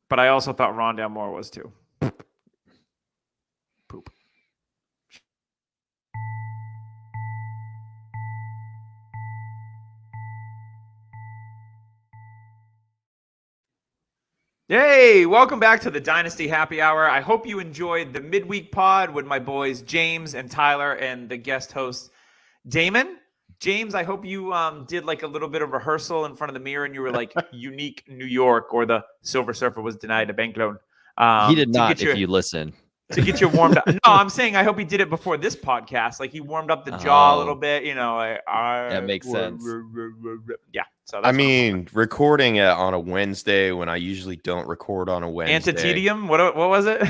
But I also thought Rondale Moore was too. Poop. Hey, welcome back to the Dynasty Happy Hour. I hope you enjoyed the midweek pod with my boys James and Tyler and the guest host Damon. James, I hope you did like a little bit of rehearsal in front of the mirror and you were like unique New York or the Silver Surfer was denied a bank loan. He did not, if you listen. To get you warmed up. No, I'm saying I hope he did it before this podcast. Like he warmed up the jaw a little bit, you know. That makes sense. Yeah. So that's recording it on a Wednesday when I usually don't record on a Wednesday. Antitedium? What was it?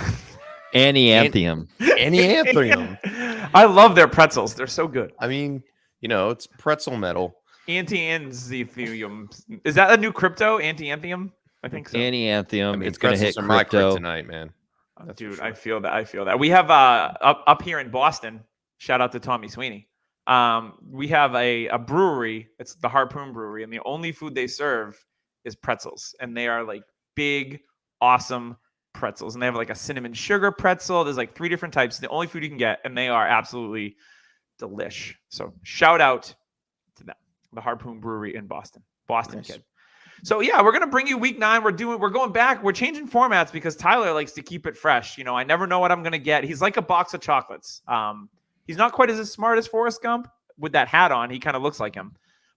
Anianthium. Anianthium. I love their pretzels. They're so good. I mean, you know, it's pretzel metal. Anti-anthium. Is that a new crypto? Anti-anthium? I think so. Anianthium. I mean, it's going to hit crypto tonight, man. That's dude, sure. I feel that. We have up here in Boston. Shout out to Tommy Sweeney. We have a brewery. It's the Harpoon Brewery, and the only food they serve is pretzels, and they are like big, awesome pretzels. And they have like a cinnamon sugar pretzel. There's like 3 different types. The only food you can get, and they are absolutely delish. So shout out to them, the Harpoon Brewery in Boston. Boston nice. Kid. So yeah, we're gonna bring you week 9. We're going back. We're changing formats because Tyler likes to keep it fresh. You know, I never know what I'm gonna get. He's like a box of chocolates. He's not quite as smart as Forrest Gump with that hat on. He kind of looks like him,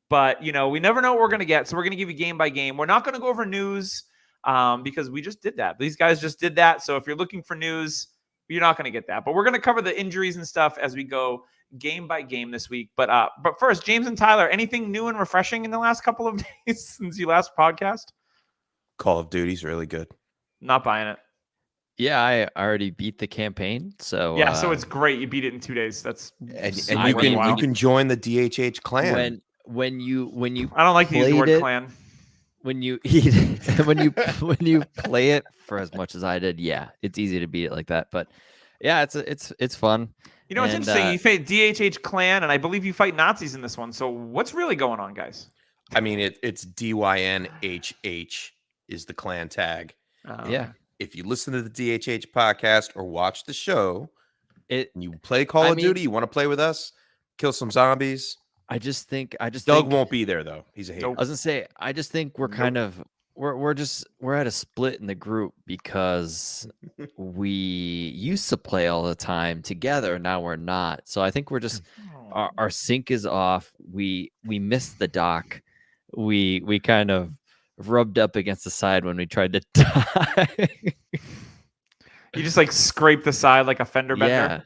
but you know, we never know what we're gonna get. So we're gonna give you game by game. We're not gonna go over news because we just did that. These guys just did that. So if you're looking for news, you're not gonna get that. But we're gonna cover the injuries and stuff as we go game by game this week. But first, James and Tyler, anything new and refreshing in the last couple of days since you last podcast? Call of Duty's really good. Not buying it. Yeah, I already beat the campaign. So yeah, so it's great. You beat it in 2 days. That's and you can join the DHH clan. When you I don't like to use the word clan. When you eat when you play it for as much as I did, yeah, it's easy to beat it like that. But yeah, it's fun. You know, it's interesting. You fight DHH clan, and I believe you fight Nazis in this one. So what's really going on, guys? I mean, it's DYNHH is the clan tag. Yeah. If you listen to the DHH podcast or watch the show, and you play Call of Duty, you want to play with us, kill some zombies. I just think Doug won't be there though. He's a hater. I was gonna say, I just think we're kind of we're at a split in the group because we used to play all the time together. Now we're not. So I think we're just our sync is off. We missed the dock. We kind of rubbed up against the side when we tried to die. You just like scrape the side like a fender bender.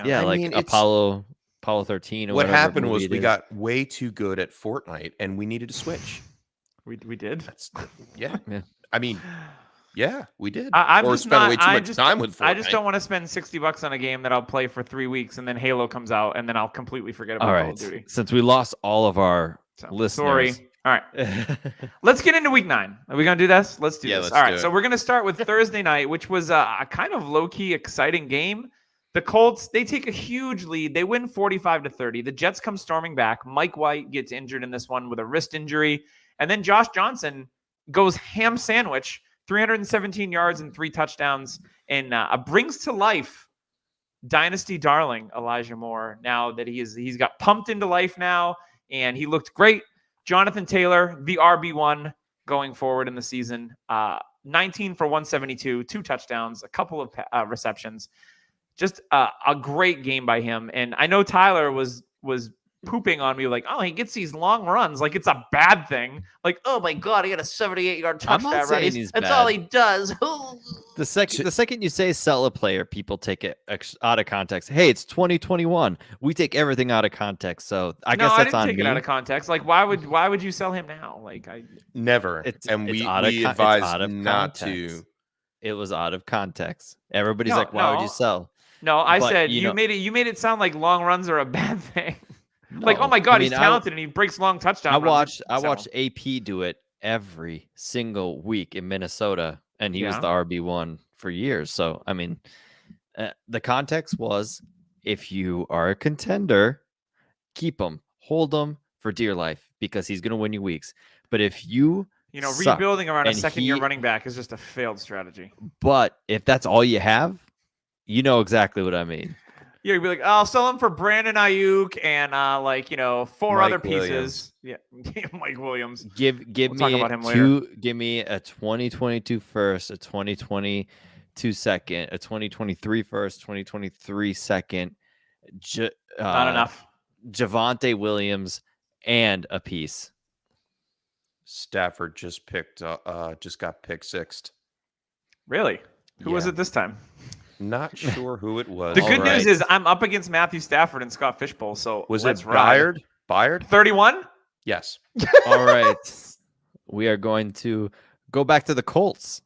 Yeah, like Apollo 13. Or what happened was we got way too good at Fortnite and we needed to switch. We did. Yeah. I mean, yeah, we did. I'm or just spent not, way too much time with Fortnite. I just don't want to spend $60 on a game that I'll play for 3 weeks and then Halo comes out and then I'll completely forget about Call of Duty. Since we lost all of our listeners. Sorry. All right. Let's get into week 9. Are we going to do this? Let's do this. All right. So we're going to start with Thursday night, which was a kind of low-key exciting game. The Colts, they take a huge lead. They win 45-30. The Jets come storming back. Mike White gets injured in this one with a wrist injury. And then Josh Johnson goes ham sandwich, 317 yards and 3 touchdowns, and brings to life Dynasty darling Elijah Moore. Now that he's got pumped into life now, and he looked great. Jonathan Taylor, the RB1 going forward in the season, 19 for 172, 2 touchdowns, a couple of receptions. Just a great game by him. And I know Tyler was pooping on me like, oh, he gets these long runs like it's a bad thing. Like, oh my God, he had a 78-yard touchdown. That's all he does. The second you say sell a player, people take it out of context. Hey, it's 2021. We take everything out of context. So I guess that's on me. I didn't take it out of context. Like, why would you sell him now? Like, I never. We advise not to. It was out of context. Everybody's like, why would you sell? No, I said you made it sound like long runs are a bad thing. No. Like, oh my God, he's talented and he breaks long touchdowns. I watched AP do it every single week in Minnesota, and he was the RB1 for years. So, I mean, the context was if you are a contender, keep him, hold him for dear life because he's going to win you weeks. But if you sucked. Rebuilding around a And second-year running back is just a failed strategy. But if that's all you have, you know exactly what I mean. Yeah, you'd be like, I'll sell him for Brandon Ayuk and four Mike other Williams. pieces. Yeah, Mike Williams. Give We'll talk me about him later. give me a 2022 first, a 2022 second, a 2023 first, 2023 second, Not enough. Javonte Williams, and a piece. Stafford just got pick sixed. Really? Who was it this time? Not sure who it was. The good news is I'm up against Matthew Stafford and Scott Fishbowl. So was let's it ride. Byard? 31? Yes. All right. We are going to go back to the Colts.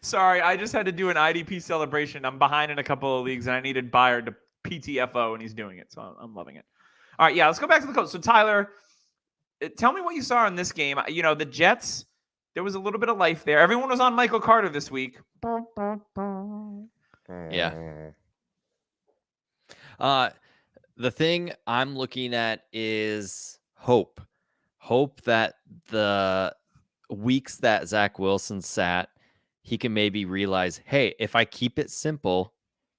Sorry, I just had to do an IDP celebration. I'm behind in a couple of leagues, and I needed Byard to PTFO, and he's doing it. So I'm loving it. All right, yeah, let's go back to the Colts. So, Tyler, tell me what you saw in this game. The Jets, there was a little bit of life there. Everyone was on Michael Carter this week. Yeah. The thing I'm looking at is hope. Hope that the weeks that Zach Wilson sat, he can maybe realize, hey, if I keep it simple,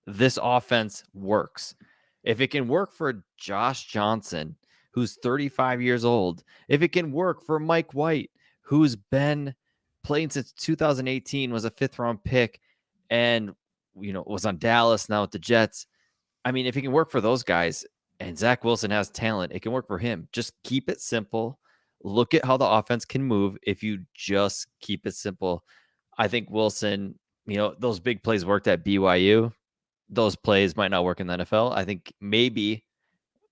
this offense works. If it can work for Josh Johnson, who's 35 years old, if it can work for Mike White, who's been playing since 2018, was a 5th-round pick, and was on Dallas, now with the Jets. I mean, if it can work for those guys, and Zach Wilson has talent, it can work for him. Just keep it simple. Look at how the offense can move if you just keep it simple. I think Wilson, those big plays worked at BYU. Those plays might not work in the NFL. I think maybe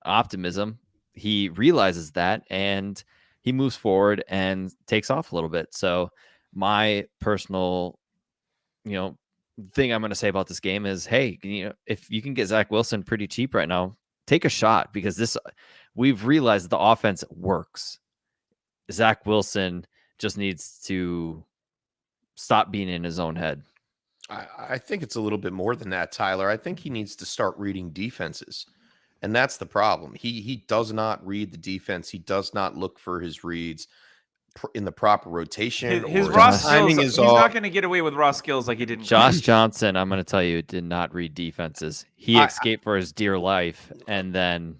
optimism, he realizes that and he moves forward and takes off a little bit. So my personal, thing I'm going to say about this game is, hey, if you can get Zach Wilson pretty cheap right now, take a shot, because we've realized the offense works. Zach Wilson just needs to stop being in his own head. I think it's a little bit more than that, Tyler. I think he needs to start reading defenses. And that's the problem. He does not read the defense. He does not look for his reads in the proper rotation. His raw skills, he's not going to get away with raw skills like he did in Josh Johnson, I'm going to tell you, did not read defenses. He escaped for his dear life, and then...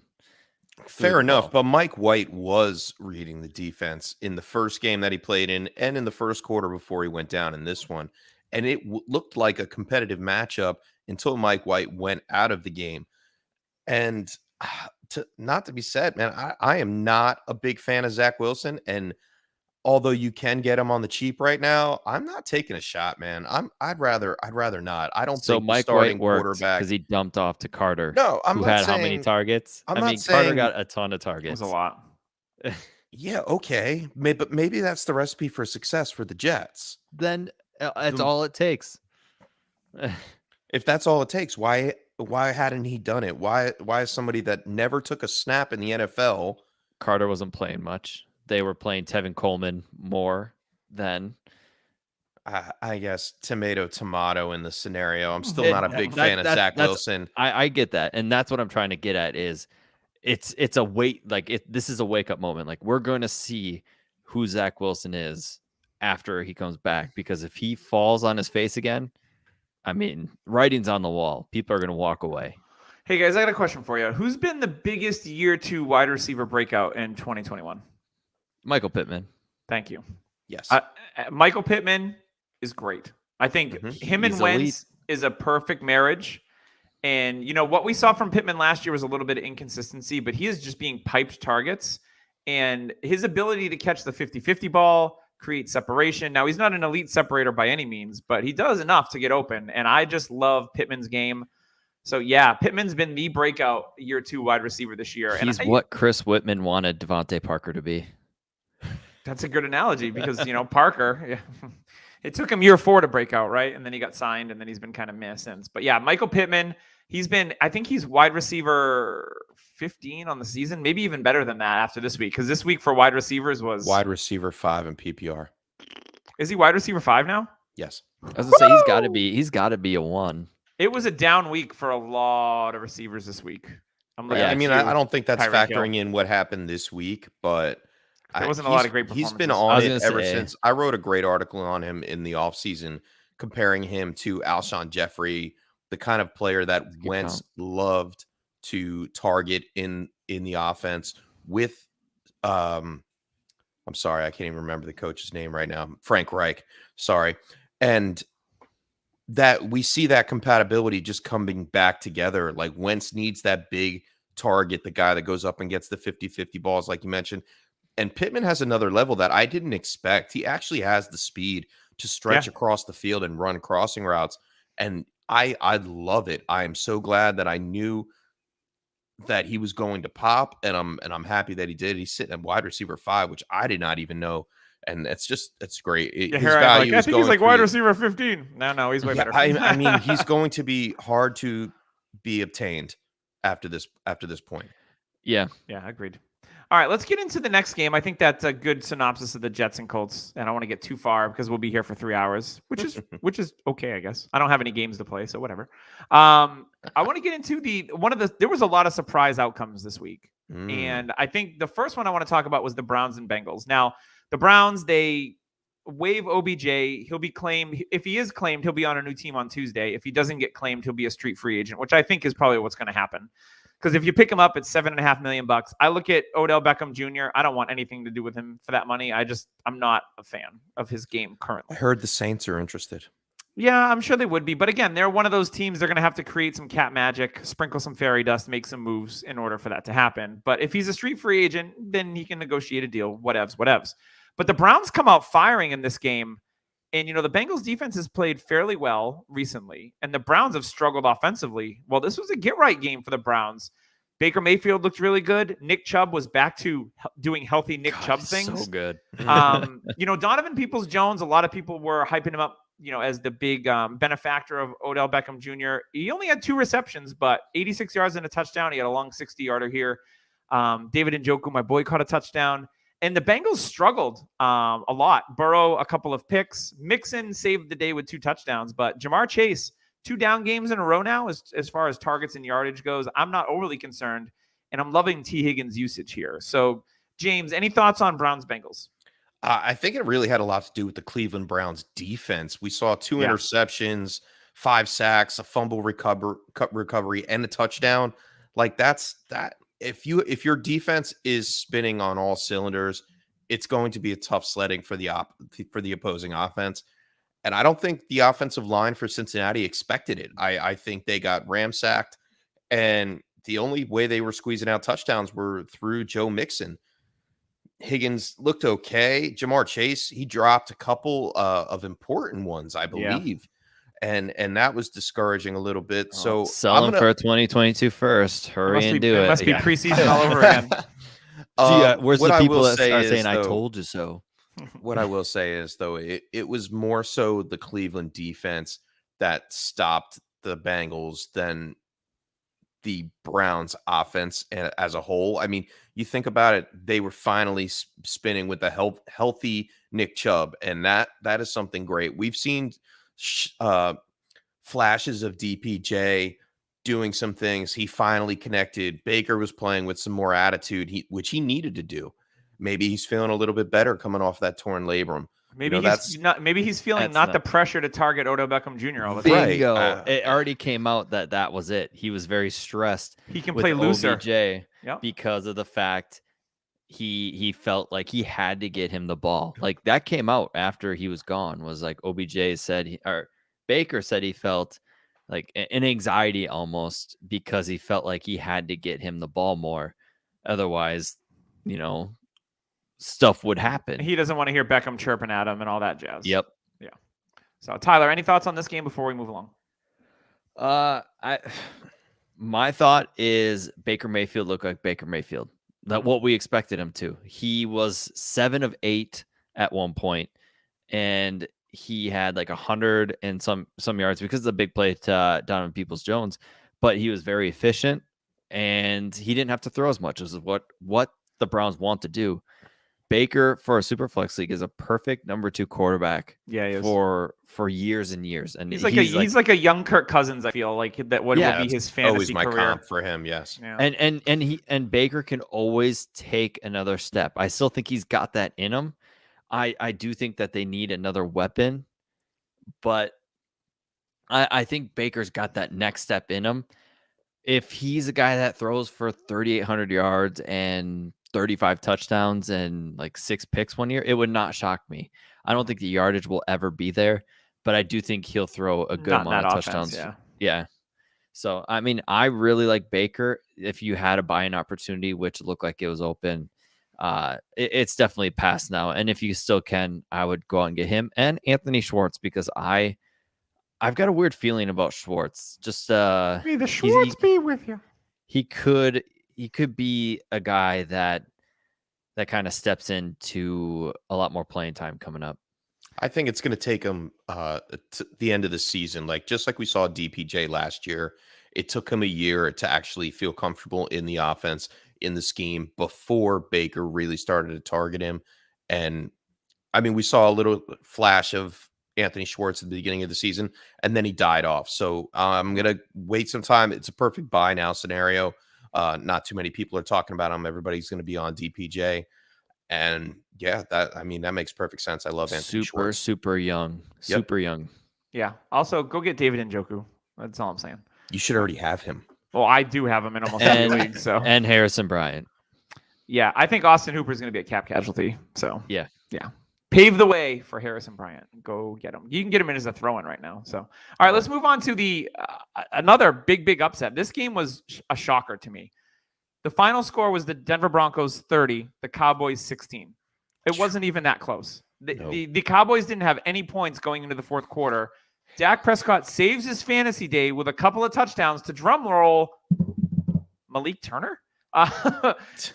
Fair enough, but Mike White was reading the defense in the first game that he played in and in the first quarter before he went down in this one. And it looked like a competitive matchup until Mike White went out of the game. And not to be said, man, I am not a big fan of Zach Wilson. And although you can get him on the cheap right now, I'm not taking a shot, man. I'd rather not. I don't think Mike starting White quarterback, because he dumped off to Carter. No, I'm who not had saying, how many targets? Carter got a ton of targets. It was a lot. Yeah, okay. But maybe that's the recipe for success for the Jets. Then that's all it takes. If that's all it takes, why hadn't he done it? Why is somebody that never took a snap in the NFL? Carter wasn't playing much. They were playing Tevin Coleman more than... I guess tomato in the scenario. I'm still not a big fan of Zach Wilson. I get that. And that's what I'm trying to get at is it's a this is a wake up moment. Like, we're going to see who Zach Wilson is after he comes back, because if he falls on his face again, I mean, writing's on the wall. People are going to walk away. Hey guys, I got a question for you. Who's been the biggest year 2 wide receiver breakout in 2021? Michael Pittman. Thank you. Yes. Michael Pittman is great. I think him and Wentz is a perfect marriage. And, what we saw from Pittman last year was a little bit of inconsistency, but he is just being piped targets. And his ability to catch the 50-50 ball, create separation. Now, he's not an elite separator by any means, but he does enough to get open. And I just love Pittman's game. So, yeah, Pittman's been the breakout year 2 wide receiver this year. He's what Chris Whitman wanted Devontae Parker to be. That's a good analogy because, Parker, it took him year 4 to break out, right? And then he got signed, and then he's been kind of meh since. But, yeah, Michael Pittman, I think he's wide receiver 15 on the season, maybe even better than that after this week, because this week for wide receivers was... Wide receiver 5 in PPR. Is he wide receiver 5 now? Yes. I was going to say, he's got to be a 1. It was a down week for a lot of receivers this week. I don't think that's factoring in what happened this week, but There wasn't a lot of great performances. He's been on it ever since. I wrote a great article on him in the offseason comparing him to Alshon Jeffrey, the kind of player that Wentz loved to target in the offense with I'm sorry, I can't even remember the coach's name right now. Frank Reich. Sorry. And that we see that compatibility just coming back together. Like Wentz needs that big target, the guy that goes up and gets the 50-50 balls, like you mentioned. And Pittman has another level that I didn't expect. He actually has the speed to stretch across the field and run crossing routes. And I love it. I am so glad that I knew that he was going to pop, and I'm happy that he did. He's sitting at wide receiver 5, which I did not even know. And it's great. His value I think he's like wide receiver 15. No, he's way better. I mean, he's going to be hard to be obtained after this point. Yeah, agreed. All right, let's get into the next game. I think that's a good synopsis of the Jets and Colts, and I don't want to get too far because we'll be here for 3 hours, which is okay, I guess. I don't have any games to play, so whatever. I want to get into there was a lot of surprise outcomes this week, and I think the first one I want to talk about was the Browns and Bengals. Now, the Browns, they waive OBJ. He'll be claimed. If he is claimed, he'll be on a new team on Tuesday. If he doesn't get claimed, he'll be a street free agent, which I think is probably what's going to happen. Because if you pick him up at $7.5 million, I look at Odell Beckham Jr. I don't want anything to do with him for that money. I'm not a fan of his game currently. I heard the Saints are interested. Yeah, I'm sure they would be. But again, they're one of those teams. They're going to have to create some cat magic, sprinkle some fairy dust, make some moves in order for that to happen. But if he's a street free agent, then he can negotiate a deal. Whatevs. But the Browns come out firing in this game. And, the Bengals defense has played fairly well recently, and the Browns have struggled offensively. Well, this was a get-right game for the Browns. Baker Mayfield looked really good. Nick Chubb was back to doing healthy Chubb things. So good. Donovan Peoples-Jones, a lot of people were hyping him up, as the big benefactor of Odell Beckham Jr. He only had 2 receptions, but 86 yards and a touchdown. He had a long 60-yarder here. David Njoku, my boy, caught a touchdown. And the Bengals struggled a lot. Burrow, a couple of picks. Mixon saved the day with 2 touchdowns. But Jamar Chase, 2 down games in a row now as far as targets and yardage goes. I'm not overly concerned. And I'm loving T. Higgins' usage here. So, James, any thoughts on Browns-Bengals? I think it really had a lot to do with the Cleveland Browns defense. We saw 2 interceptions, 5 sacks, a fumble recovery, and a touchdown. Like that's that. If your defense is spinning on all cylinders, it's going to be a tough sledding for the opposing offense. And I don't think the offensive line for Cincinnati expected it. I think they got ramsacked, and the only way they were squeezing out touchdowns were through Joe Mixon. Higgins looked okay. Jamar Chase, he dropped a couple of important ones, I believe. Yeah. And that was discouraging a little bit. So sell him for a 2022 first. Hurry and do it. It must be preseason all over again. Where's the people that are saying, I told you so? What I will say is, though, it was more so the Cleveland defense that stopped the Bengals than the Browns offense as a whole. I mean, you think about it, they were finally spinning with a healthy Nick Chubb, and that is something great. We've seen flashes of DPJ doing some things. He finally connected. Baker was playing with some more attitude, which he needed to do. Maybe he's feeling a little bit better coming off that torn labrum. Maybe he's feeling not the pressure to target Odell Beckham Jr. all the time. Bingo. It already came out that was it. He was very stressed. He can play looser because of the fact he felt like he had to get him the ball. Like that came out after he was gone. Was like OBJ said, or Baker said he felt like an anxiety almost because he felt like he had to get him the ball more. Otherwise, stuff would happen. He doesn't want to hear Beckham chirping at him and all that jazz. Yep. Yeah. So Tyler, any thoughts on this game before we move along? My thought is Baker Mayfield looked like Baker Mayfield. That what we expected him to. He was 7 of 8 at one point, and he had like 100 and some yards because of the big play to Donovan Peoples-Jones. But he was very efficient, and he didn't have to throw as much as what the Browns want to do. Baker for a super flex league is a perfect number 2 quarterback. Yeah, he is. For years and years, and he's like a young Kirk Cousins. I feel like that would be his fantasy always my career. comp for him. Yes, yeah. and Baker can always take another step. I still think he's got that in him. I do think that they need another weapon, but I think Baker's got that next step in him. If he's a guy that throws for 3,800 yards and 35 touchdowns and like 6 picks one year, it would not shock me. I don't think the yardage will ever be there, but I do think he'll throw a good amount of touchdowns. Yeah. So, I mean, I really like Baker. If you had a buying opportunity, which looked like it was open, it's definitely past now. And if you still can, I would go out and get him and Anthony Schwartz, because I've got a weird feeling about Schwartz. Just may the Schwartz be with you. He could be a guy that kind of steps into a lot more playing time coming up. I think it's going to take him to the end of the season. Like, just like we saw DPJ last year, it took him a year to actually feel comfortable in the offense, in the scheme, before Baker really started to target him. And I mean, we saw a little flash of Anthony Schwartz at the beginning of the season, and then he died off. So I'm going to wait some time. It's a perfect buy now scenario. Not too many people are talking about him. Everybody's going to be on DPJ. And yeah, that makes perfect sense. I love Anthony Schwartz. Super young. Yep. Super young. Yeah. Also, go get David Njoku. That's all I'm saying. You should already have him. Well, I do have him in almost every league. So and Harrison Bryant. Yeah, I think Austin Hooper is going to be a cap casualty. So yeah. Pave the way for Harrison Bryant. Go get him. You can get him in as a throw-in right now. So, all right, let's move on to the another big upset. This game was a shocker to me. The final score was the Denver Broncos 30, the Cowboys 16. It wasn't even that close. The Cowboys didn't have any points going into the fourth quarter. Dak Prescott saves his fantasy day with a couple of touchdowns to drum roll Malik Turner.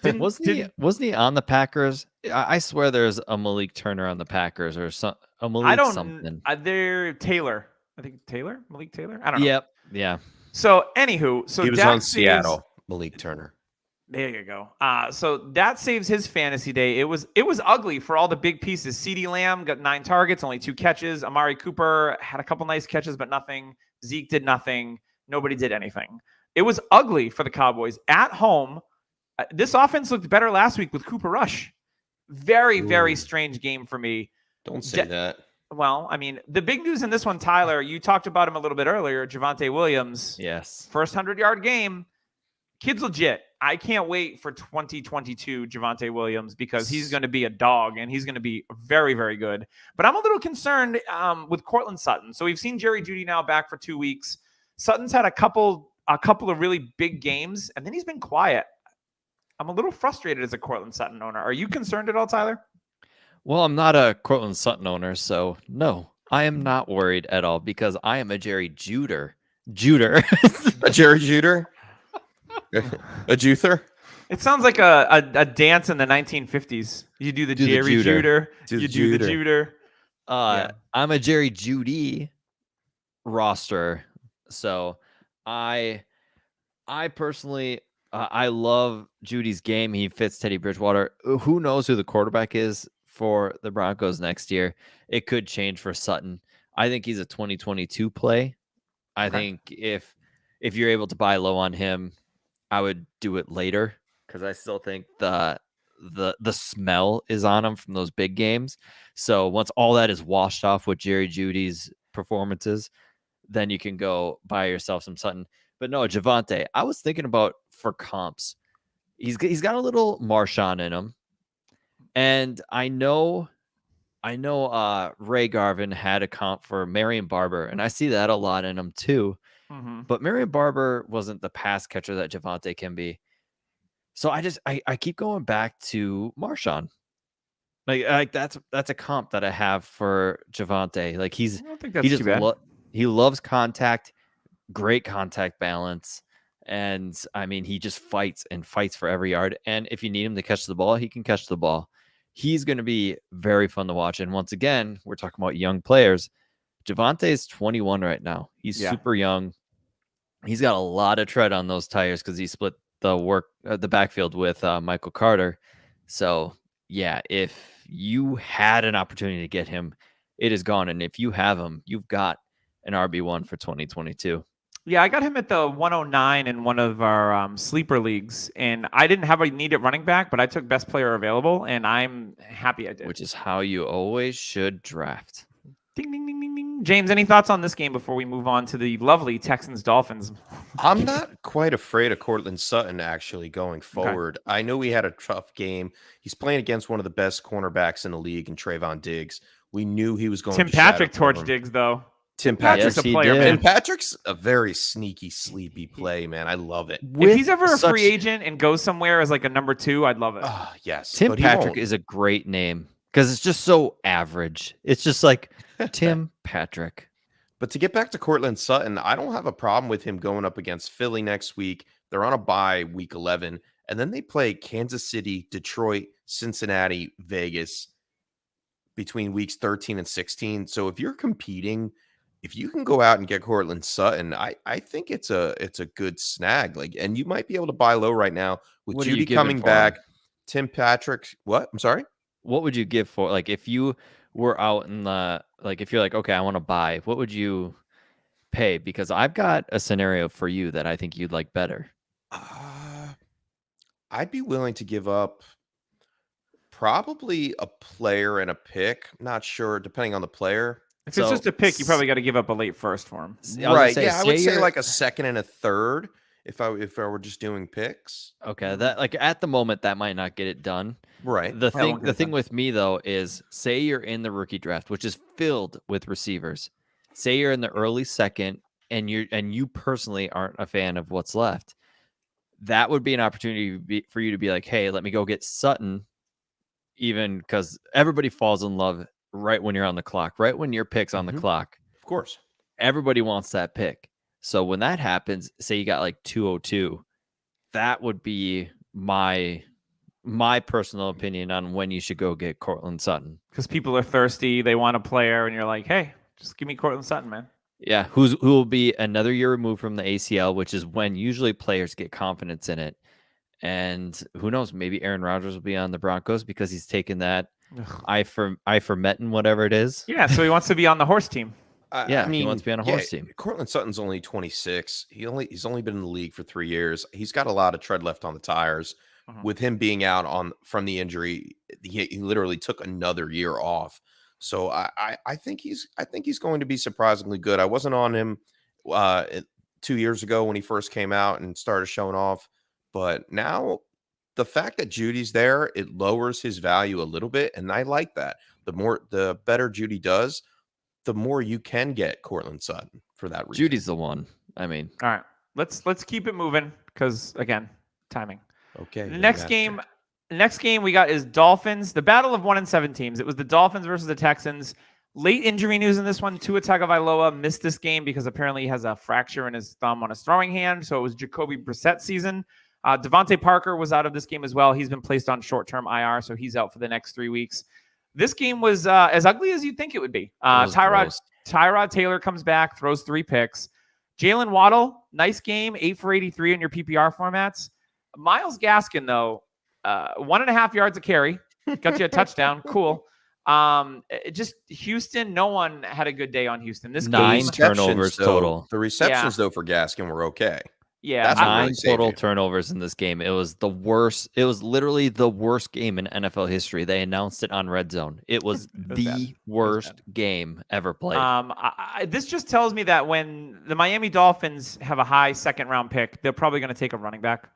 Wasn't he on the Packers? I swear there's a Malik Turner on the Packers or a Malik something. They're Taylor. I think Malik Taylor. I don't know. Yep. Yeah. So anywho, he was on Seattle. Malik Turner. There you go. So that saves his fantasy day. It was ugly for all the big pieces. CeeDee Lamb got 9 targets, only 2 catches. Amari Cooper had a couple nice catches, but nothing. Zeke did nothing. Nobody did anything. It was ugly for the Cowboys at home. This offense looked better last week with Cooper Rush. Very strange game for me. Don't say that. Well, I mean, the big news in this one, Tyler, you talked about him a little bit earlier, Javonte Williams. Yes. First 100-yard game. Kid's legit. I can't wait for 2022 Javonte Williams, because he's going to be a dog and he's going to be very, very good. But I'm a little concerned with Cortland Sutton. So we've seen Jerry Jeudy now back for 2 weeks. Sutton's had a couple of really big games, and then he's been quiet. I'm a little frustrated as a Cortland Sutton owner. Are you concerned at all, Tyler? Well, I'm not a Cortland Sutton owner, so no, I am not worried at all, because I am a Jerry Juder. A Jerry Juder? A Juther? It sounds like a dance in the 1950s. You do the Jerry Juder. You do the Juder. I'm a Jerry Jeudy roster, so I personally I love Judy's game. He fits Teddy Bridgewater. Who knows who the quarterback is for the Broncos next year? It could change for Sutton. I think he's a 2022 play. I think if you're able to buy low on him, I would do it later, because I still think the smell is on him from those big games. So once all that is washed off with Jerry Judy's performances, then you can go buy yourself some Sutton. But no, Javonte, I was thinking about for comps. He's got a little Marshawn in him. And I know Ray Garvin had a comp for Marion Barber, and I see that a lot in him too. Mm-hmm. But Marion Barber wasn't the pass catcher that Javonte can be. So I keep going back to Marshawn. Like that's a comp that I have for Javonte. Like I don't think that's too bad. He loves contact, great contact balance, and I mean he just fights for every yard. And if you need him to catch the ball, he can catch the ball. He's going to be very fun to watch. And once again, we're talking about young players. Javonte is 21 right now. He's super young. He's got a lot of tread on those tires because he split the backfield with Michael Carter. So yeah, if you had an opportunity to get him, it is gone. And if you have him, you've got an RB1 for 2022. Yeah, I got him at the 109 in one of our sleeper leagues, and I didn't have a need at running back, but I took best player available, and I'm happy I did. Which is how you always should draft. Ding, ding, ding, ding, ding. James, any thoughts on this game before we move on to the lovely Texans-Dolphins? I'm not quite afraid of Cortland Sutton actually going forward. Okay. I know he had a tough game. He's playing against one of the best cornerbacks in the league in Trayvon Diggs. We knew he was going Tim to Patrick torch Diggs, though. Tim Patrick's yes, a player, man. Tim Patrick's a very sneaky, sleepy play, man. I love it. If he's ever a free agent and goes somewhere as like a number 2, I'd love it. Yes. Tim Patrick is a great name because it's just so average. It's just like Tim Patrick. But to get back to Cortland Sutton, I don't have a problem with him going up against Philly next week. They're on a bye week 11, and then they play Kansas City, Detroit, Cincinnati, Vegas between weeks 13 and 16. So if you're competing, if you can go out and get Cortland Sutton, I think it's a good snag. Like, and you might be able to buy low right now with Judy coming back. Tim Patrick, what? I'm sorry. What would you give for, like, if you were out in the, like, if you're like, okay, I want to buy, what would you pay? Because I've got a scenario for you that I think you'd like better. I'd be willing to give up probably a player and a pick. Not sure, depending on the player. If it's just a pick, you probably got to give up a late first for him. Right. I would say like a second and a third if I were just doing picks. Okay. That, like, at the moment, that might not get it done. Right. The thing with me though is, say you're in the rookie draft, which is filled with receivers. Say you're in the early second and you personally aren't a fan of what's left. That would be an opportunity for you to be like, hey, let me go get Sutton, even because everybody falls in love right when you're on the clock, right when your pick's on the clock. Of course. Everybody wants that pick. So when that happens, say you got like 202, that would be my personal opinion on when you should go get Cortland Sutton. Because people are thirsty, they want a player, and you're like, hey, just give me Cortland Sutton, man. Yeah, who will be another year removed from the ACL, which is when usually players get confidence in it. And who knows, maybe Aaron Rodgers will be on the Broncos because he's taken that ivermectin, whatever it is. Yeah, so he wants to be on the horse team. I mean, he wants to be on a horse team. Cortland Sutton's only 26. He's only been in the league for 3 years. He's got a lot of tread left on the tires. With him being out from the injury, he literally took another year off. So I think he's going to be surprisingly good. I wasn't on him 2 years ago when he first came out and started showing off, but now the fact that Judy's there, it lowers his value a little bit, and I like that. The better Judy does, the more you can get Cortland Sutton for that reason. Judy's the one. I mean, all right, let's keep it moving because again, timing. Okay. Next game we got is Dolphins. The battle of 1-7 teams. It was the Dolphins versus the Texans. Late injury news in this one. Tua Tagovailoa missed this game because apparently he has a fracture in his thumb on his throwing hand. So it was Jacoby Brissett season. Devontae Parker was out of this game as well. He's been placed on short-term IR, so he's out for the next 3 weeks. This game was as ugly as you'd think it would be. Tyrod Taylor comes back, throws 3 picks. Jalen Waddle, nice game, 8 for 83 in your PPR formats. Myles Gaskin, though, 1.5 yards a carry, got you a touchdown. Cool. Just Houston, no one had a good day on Houston. This 9 game, turnovers total. The receptions, though, for Gaskin were okay. Yeah, that's 9 total turnovers in this game. It was the worst. It was literally the worst game in NFL history. They announced it on Red Zone. It was the worst game ever played. This just tells me that when the Miami Dolphins have a high second-round pick, they're probably going to take a running back.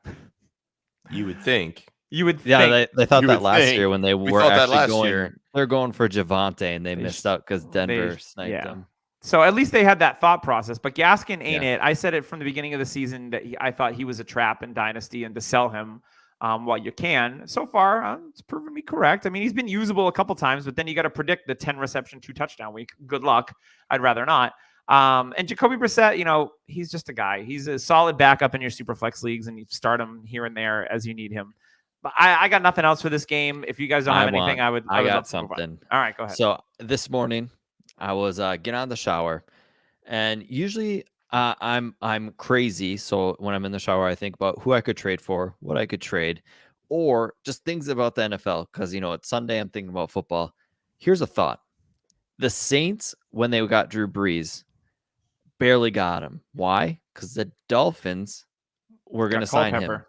You would think. Yeah, they thought that last year when they were actually going. Year. They're going for Javonte, and they missed out because Denver sniped them. So at least they had that thought process. But Gaskin ain't it. I said it from the beginning of the season that I thought he was a trap in Dynasty and to sell him while you can. So far, it's proven me correct. I mean, he's been usable a couple times, but then you got to predict the 10 reception, 2 touchdown week. Good luck. I'd rather not. And Jacoby Brissett, he's just a guy. He's a solid backup in your super flex leagues, and you start him here and there as you need him. But I got nothing else for this game. If you guys don't have anything, I got something. All right, go ahead. So this morning, I was getting out of the shower, and usually I'm crazy. So when I'm in the shower, I think about who I could trade for, what I could trade. or just things about the NFL. Because, it's Sunday, I'm thinking about football. Here's a thought. The Saints, when they got Drew Brees, barely got him. Why? Because the Dolphins were going to sign him.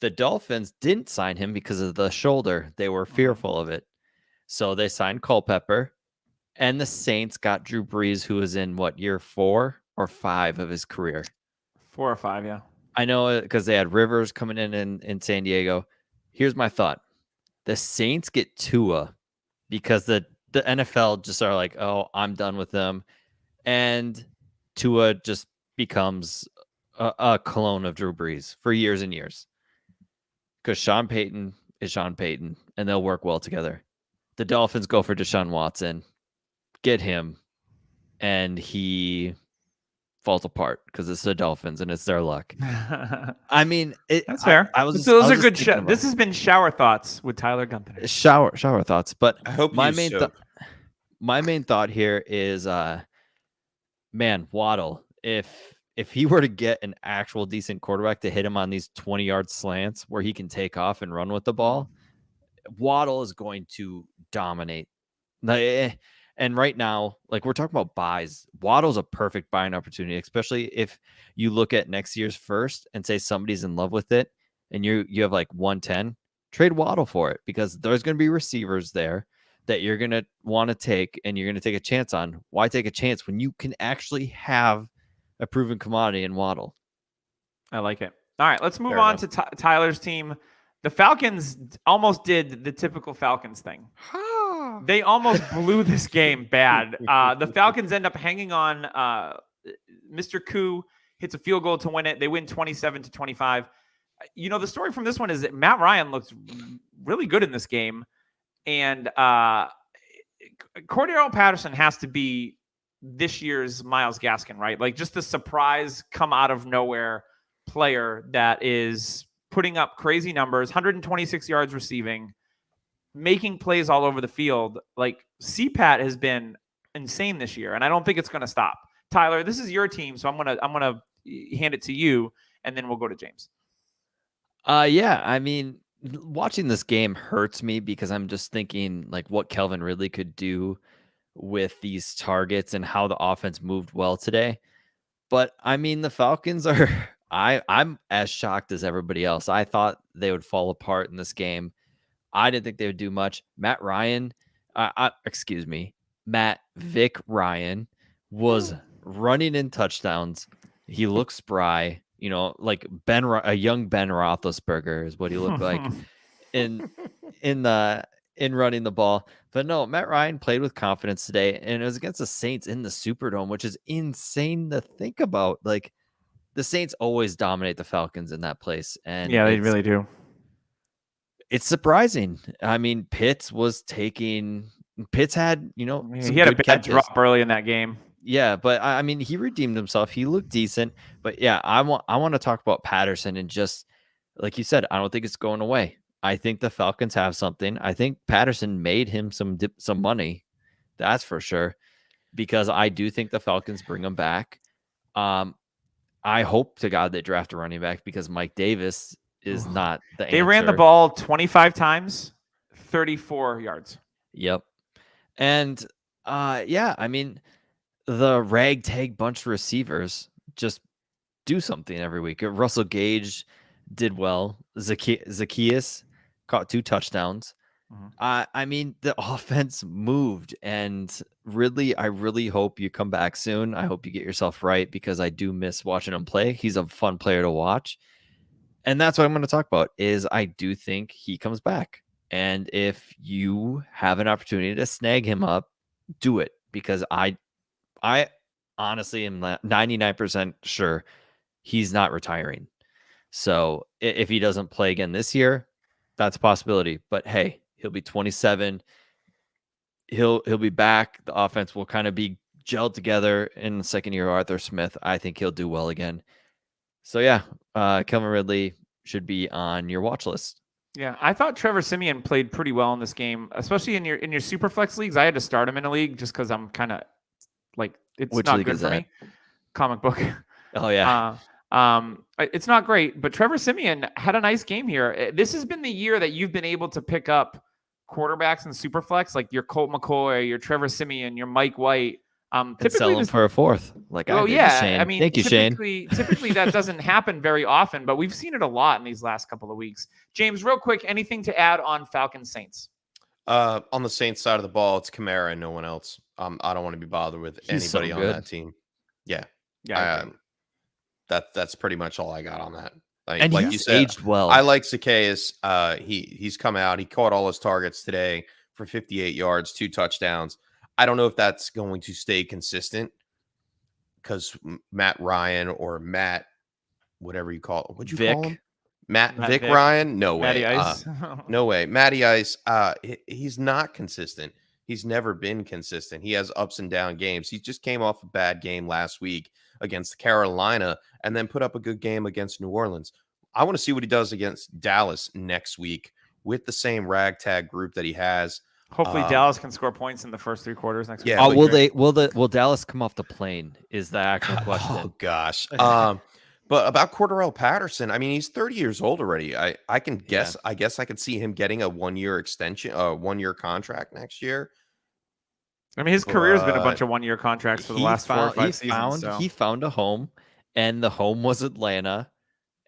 The Dolphins didn't sign him because of the shoulder. They were fearful of it. So they signed Culpepper, and the Saints got Drew Brees, who was in, year 4 or 5 of his career? 4 or 5, yeah. I know, because they had Rivers coming in San Diego. Here's my thought. The Saints get Tua because the NFL just are like, oh, I'm done with them. And Tua just becomes a clone of Drew Brees for years and years. Because Sean Payton is Sean Payton, and they'll work well together. The Dolphins go for Deshaun Watson, get him, and he falls apart because it's the Dolphins and it's their luck. I mean, that's fair. Those are good. This has been shower thoughts with Tyler Gunther. Shower thoughts, but I hope my main thought here is, man, Waddle. If he were to get an actual decent quarterback to hit him on these 20-yard slants where he can take off and run with the ball, Waddle is going to dominate. And right now, we're talking about buys. Waddle's a perfect buying opportunity, especially if you look at next year's first and say somebody's in love with it and you have 110, trade Waddle for it, because there's going to be receivers there that you're going to want to take and you're going to take a chance on. Why take a chance when you can actually have a proven commodity in Waddle? I like it. All right, let's move on to Tyler's team. The Falcons almost did the typical Falcons thing. They almost blew this game bad. The Falcons end up hanging on. Mr. Koo hits a field goal to win it. They win 27-25. The story from this one is that Matt Ryan looks really good in this game. And Cordero Patterson has to be this year's Myles Gaskin, right? Just the surprise come out of nowhere player that is putting up crazy numbers, 126 yards receiving, making plays all over the field. CPAT has been insane this year, and I don't think it's going to stop. Tyler, this is your team, so I'm gonna hand it to you, and then we'll go to James. Yeah, I mean, watching this game hurts me because I'm just thinking what Calvin Ridley could do with these targets and how the offense moved well today. But I mean, the Falcons are I'm as shocked as everybody else. I thought they would fall apart in this game. I didn't think they would do much. Matt Vic Ryan was running in touchdownings. He looked spry, like a young Ben Roethlisberger is what he looked like in running the ball. But no, Matt Ryan played with confidence today, and it was against the Saints in the Superdome, which is insane to think about. The Saints always dominate the Falcons in that place, and yeah, they really do. It's surprising. I mean, Pitts had, he had a bad drop early in that game. Yeah, but I mean, he redeemed himself. He looked decent. But yeah, I want to talk about Patterson, and just like you said, I don't think it's going away. I think the Falcons have something. I think Patterson made him some money. That's for sure, because I do think the Falcons bring him back. I hope to God they draft a running back, because Mike Davis is not the answer. They ran the ball 25 times, 34 yards. Yep. And yeah, I mean, the ragtag bunch of receivers just do something every week. Russell Gage did well. Zacchaeus caught 2 touchdowns. Mm-hmm. I mean, the offense moved, and Ridley, I really hope you come back soon. I hope you get yourself right, because I do miss watching him play. He's a fun player to watch. And that's what I'm going to talk about, is I do think he comes back. And if you have an opportunity to snag him up, do it, because I honestly am 99% sure he's not retiring. So if he doesn't play again this year, that's a possibility. But hey, he'll be 27. He'll be back. The offense will kind of be gelled together in the second year of Arthur Smith. I think he'll do well again. So yeah, Calvin Ridley should be on your watch list. Yeah, I thought Trevor Siemian played pretty well in this game, especially in your Superflex leagues. I had to start him in a league just because I'm kind of it's Which not league good is for that? me. Comic book. Oh yeah. It's not great, but Trevor Siemian had a nice game here. This has been the year that you've been able to pick up quarterbacks in Superflex, like your Colt McCoy, your Trevor Siemian, your Mike White. And sell them for a fourth. Like I did, yeah, Shane. I mean, thank you, Shane. Typically that doesn't happen very often, but we've seen it a lot in these last couple of weeks. James, real quick, anything to add on Falcons Saints? On the Saints side of the ball, it's Kamara and no one else. I don't want to be bothered with anybody on that team. Yeah. That's pretty much all I got on that. And like you said, aged well. I like Zacchaeus. He's come out. He caught all his targets today for 58 yards, 2 touchdowns. I don't know if that's going to stay consistent because Matt Ryan or Matt, whatever you call it. What'd you call him? Matt Vic Ryan? No way. Matty Ice. No way. Matty Ice, he's not consistent. He's never been consistent. He has ups and down games. He just came off a bad game last week against Carolina and then put up a good game against New Orleans. I want to see what he does against Dallas next week with the same ragtag group that he has. Hopefully Dallas can score points in the first 3 quarters next week. Yeah, will Dallas come off the plane is the actual question. Oh gosh. But about Cordarrelle Patterson, I mean, he's 30 years old already. I can guess. Yeah. I guess I could see him getting a 1-year extension, 1-year contract next year. I mean, his career's been a bunch of 1-year contracts for the last 4 or 5 seasons. He found a home, and the home was Atlanta.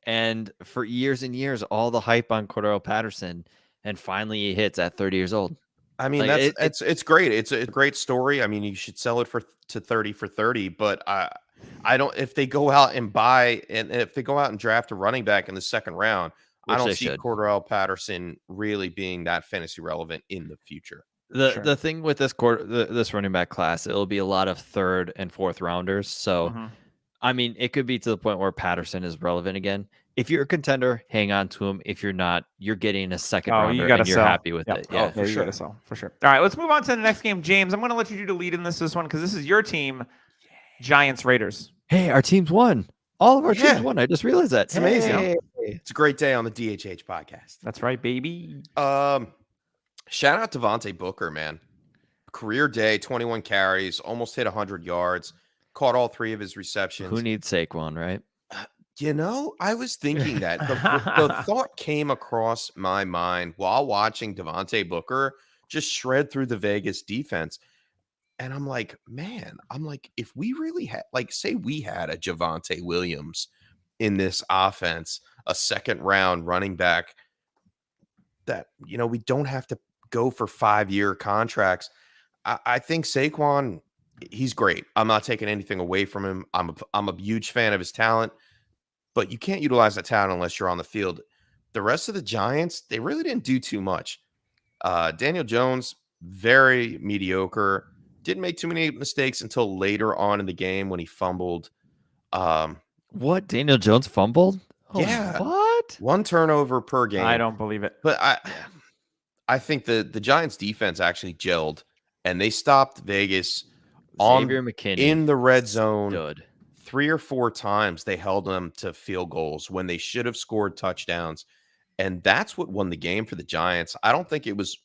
And for years and years, all the hype on Cordarrelle Patterson, and finally he hits at 30 years old. I mean, like, it's great. It's a great story. I mean, you should sell it to 30 for 30, but I don't. If they go out and buy and if they go out and draft a running back in the 2nd round, I don't see Cordarrelle Patterson really being that fantasy relevant in the future. The thing with this running back class, it'll be a lot of 3rd and 4th rounders. So, I mean, it could be to the point where Patterson is relevant again. If you're a contender, hang on to him. If you're not, you're getting a 2nd rounder and you're happy with it. Yeah, for sure. For sure. All right, let's move on to the next game. James, I'm going to let you do the lead in this one because this is your team, Giants Raiders. Hey, our team's won. All of our teams won. I just realized that. It's amazing. It's a great day on the DHH podcast. That's right, baby. Shout out to Devontae Booker, man. Career day, 21 carries, almost hit 100 yards, caught all 3 of his receptions. Who needs Saquon, right? You know, I was thinking that. The thought came across my mind while watching Devontae Booker just shred through the Vegas defense. And I'm like, if we really had, like, say we had a Javonte Williams in this offense, a 2nd round running back that, you know, we don't have to go for 5-year contracts. I think Saquon, he's great. I'm not taking anything away from him. I'm a huge fan of his talent, but you can't utilize that talent unless you're on the field. The rest of the Giants, they really didn't do too much. Daniel Jones, very mediocre. Didn't make too many mistakes until later on in the game when he fumbled. What? Daniel Jones fumbled? Oh, yeah. What? 1 turnover per game. I don't believe it. But I think the Giants defense actually gelled and they stopped Vegas in the red zone. 3 or 4 times they held them to field goals when they should have scored touchdowns. And that's what won the game for the Giants. I don't think it was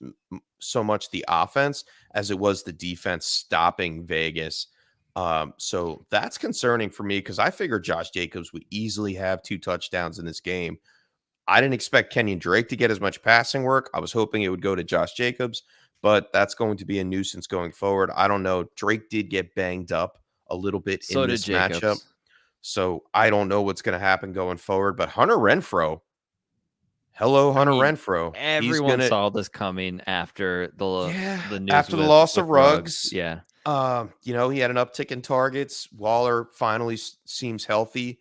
so much the offense as it was the defense stopping Vegas. So that's concerning for me because I figured Josh Jacobs would easily have 2 touchdowns in this game. I didn't expect Kenyon Drake to get as much passing work. I was hoping it would go to Josh Jacobs, but that's going to be a nuisance going forward. I don't know. Drake did get banged up a little bit in this matchup. So I don't know what's going to happen going forward. But Hunter Renfro, Renfro. Everyone saw this coming after the news after the loss of Ruggs. Yeah. You know, he had an uptick in targets. Waller finally seems healthy.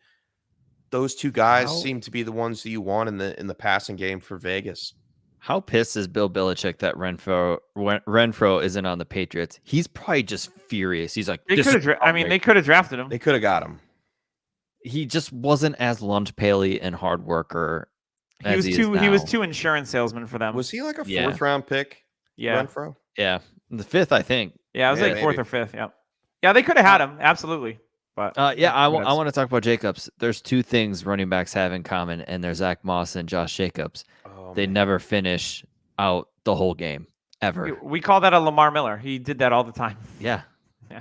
Those 2 guys seem to be the ones that you want in the passing game for Vegas. How pissed is Bill Belichick that Renfro isn't on the Patriots? He's probably just furious. He's like, they could have drafted him. They could have got him. He just wasn't as lunch paily and hard worker. He was too insurance salesman for them. Was he like a 4th round pick? Yeah. Renfro? Yeah. The 5th, I think. Yeah, it was like maybe 4th or 5th. Yeah. Yeah, they could have had him. Absolutely. But I want to talk about Jacobs. There's 2 things running backs have in common, and they're Zach Moss and Josh Jacobs. They never finish out the whole game, ever. We call that a Lamar Miller. He did that all the time. Yeah.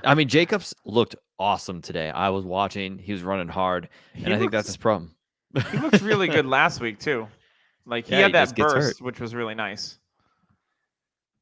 I mean, Jacobs looked awesome today. I was watching. He was running hard, and I think that's his problem. He looked really good last week too. Like he Yeah, had he that just gets hurt. burst, which was really nice.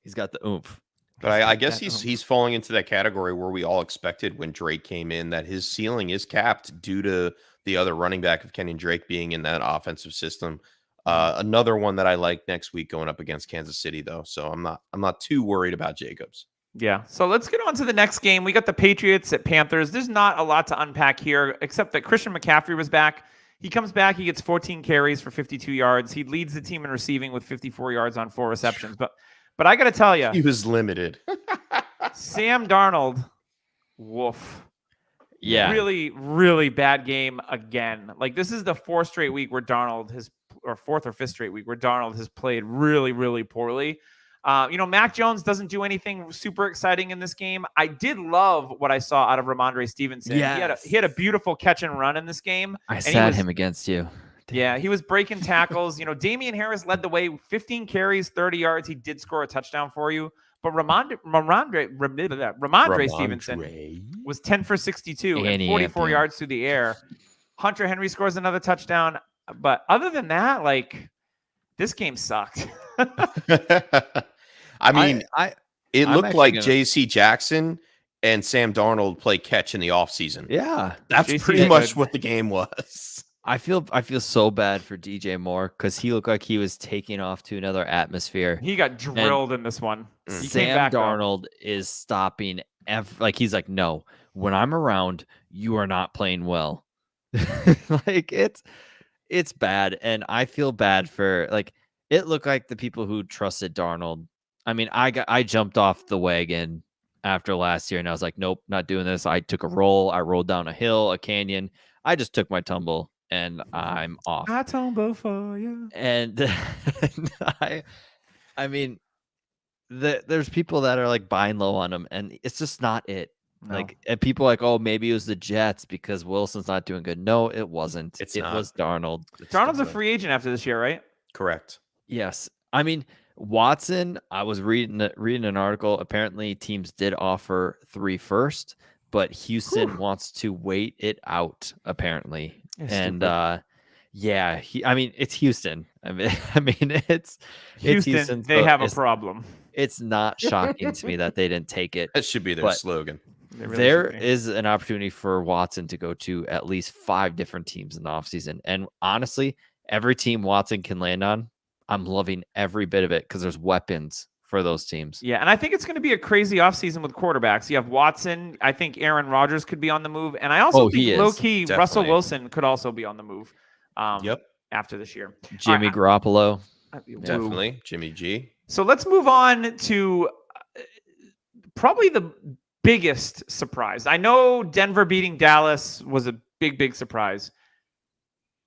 He's got the oomph. But I guess he's falling into that category where we all expected when Drake came in that his ceiling is capped due to the other running back of Kenyon Drake being in that offensive system. Another one that I like next week going up against Kansas City, though. So I'm not too worried about Jacobs. Yeah. So let's get on to the next game. We got the Patriots at Panthers. There's not a lot to unpack here, except that Christian McCaffrey was back. He comes back. He gets 14 carries for 52 yards. He leads the team in receiving with 54 yards on 4 receptions. But I got to tell you, he was limited. Sam Darnold, woof. Yeah. Really, really bad game again. Like this is the 4th straight week where Darnold has, or 4th or 5th straight week where Darnold has played really, really poorly. Mac Jones doesn't do anything super exciting in this game. I did love what I saw out of Ramondre Stevenson. Yes. He had a beautiful catch and run in this game. I sat him against you. Yeah, he was breaking tackles. Damian Harris led the way, 15 carries, 30 yards. He did score a touchdown for you. But Ramondre Stevenson was 10 for 62 and 44 yards through the air. Hunter Henry scores another touchdown. But other than that, like, this game sucked. I mean, it looked like J.C. Jackson and Sam Darnold play catch in the offseason. Yeah. That's pretty much what the game was. I feel so bad for DJ Moore because he looked like he was taking off to another atmosphere. He got drilled in this one. Sam Darnold is stopping. He's like, no, when I'm around, you are not playing well. Like it's bad, and I feel bad for it looked like the people who trusted Darnold. I mean, I jumped off the wagon after last year, and I was like, nope, not doing this. I took a roll. I rolled down a hill, a canyon. I just took my tumble. And I'm off. I tumble for you. And I mean, there's people that are like buying low on him, and it's just not it. No. And people are like, oh, maybe it was the Jets because Wilson's not doing good. No, it wasn't. It was Darnold. Darnold's a free agent after this year, right? Correct. Yes. I mean, Watson. I was reading an article. Apparently, teams did offer 3 first, but Houston wants to wait it out. Apparently. And it's Houston. I mean, it's Houston. They have a problem. It's not shocking to me that they didn't take it. That should be their slogan. There is an opportunity for Watson to go to at least 5 different teams in the offseason. And honestly, every team Watson can land on, I'm loving every bit of it because there's weapons for those teams. Yeah, and I think it's going to be a crazy offseason with quarterbacks. You have Watson. I think Aaron Rodgers could be on the move. And I also think low-key Russell Wilson could also be on the move after this year. Jimmy Garoppolo. Definitely. Jimmy G. So let's move on to probably the biggest surprise. I know Denver beating Dallas was a big, big surprise.